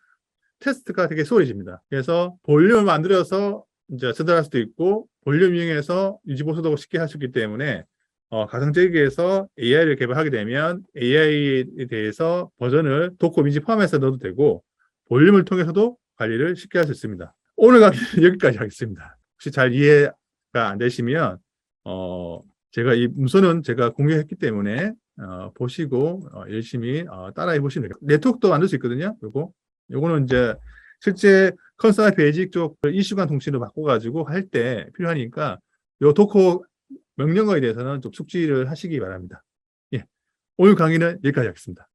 테스트가 되게 수월해집니다. 그래서 볼륨을 만들어서 이제 전달할 수도 있고 볼륨 이용해서 유지보수도 쉽게 할 수 있기 때문에 가상제기에서 AI를 개발하게 되면 AI에 대해서 버전을 도커 이미지 포함해서 넣어도 되고 볼륨을 통해서도 관리를 쉽게 할 수 있습니다. 오늘 강의는 여기까지 하겠습니다. 혹시 잘 이해가 안 되시면, 제가 이 문서는 제가 공유했기 때문에, 보시고, 열심히, 따라해 보시면 돼요. 네트워크도 만들 수 있거든요. 요거는 이제 실제 컨서널 베이직 쪽 이슈간 통신으로 바꿔가지고 할 때 필요하니까, 요 도커 명령어에 대해서는 좀 숙지를 하시기 바랍니다. 예. 오늘 강의는 여기까지 하겠습니다.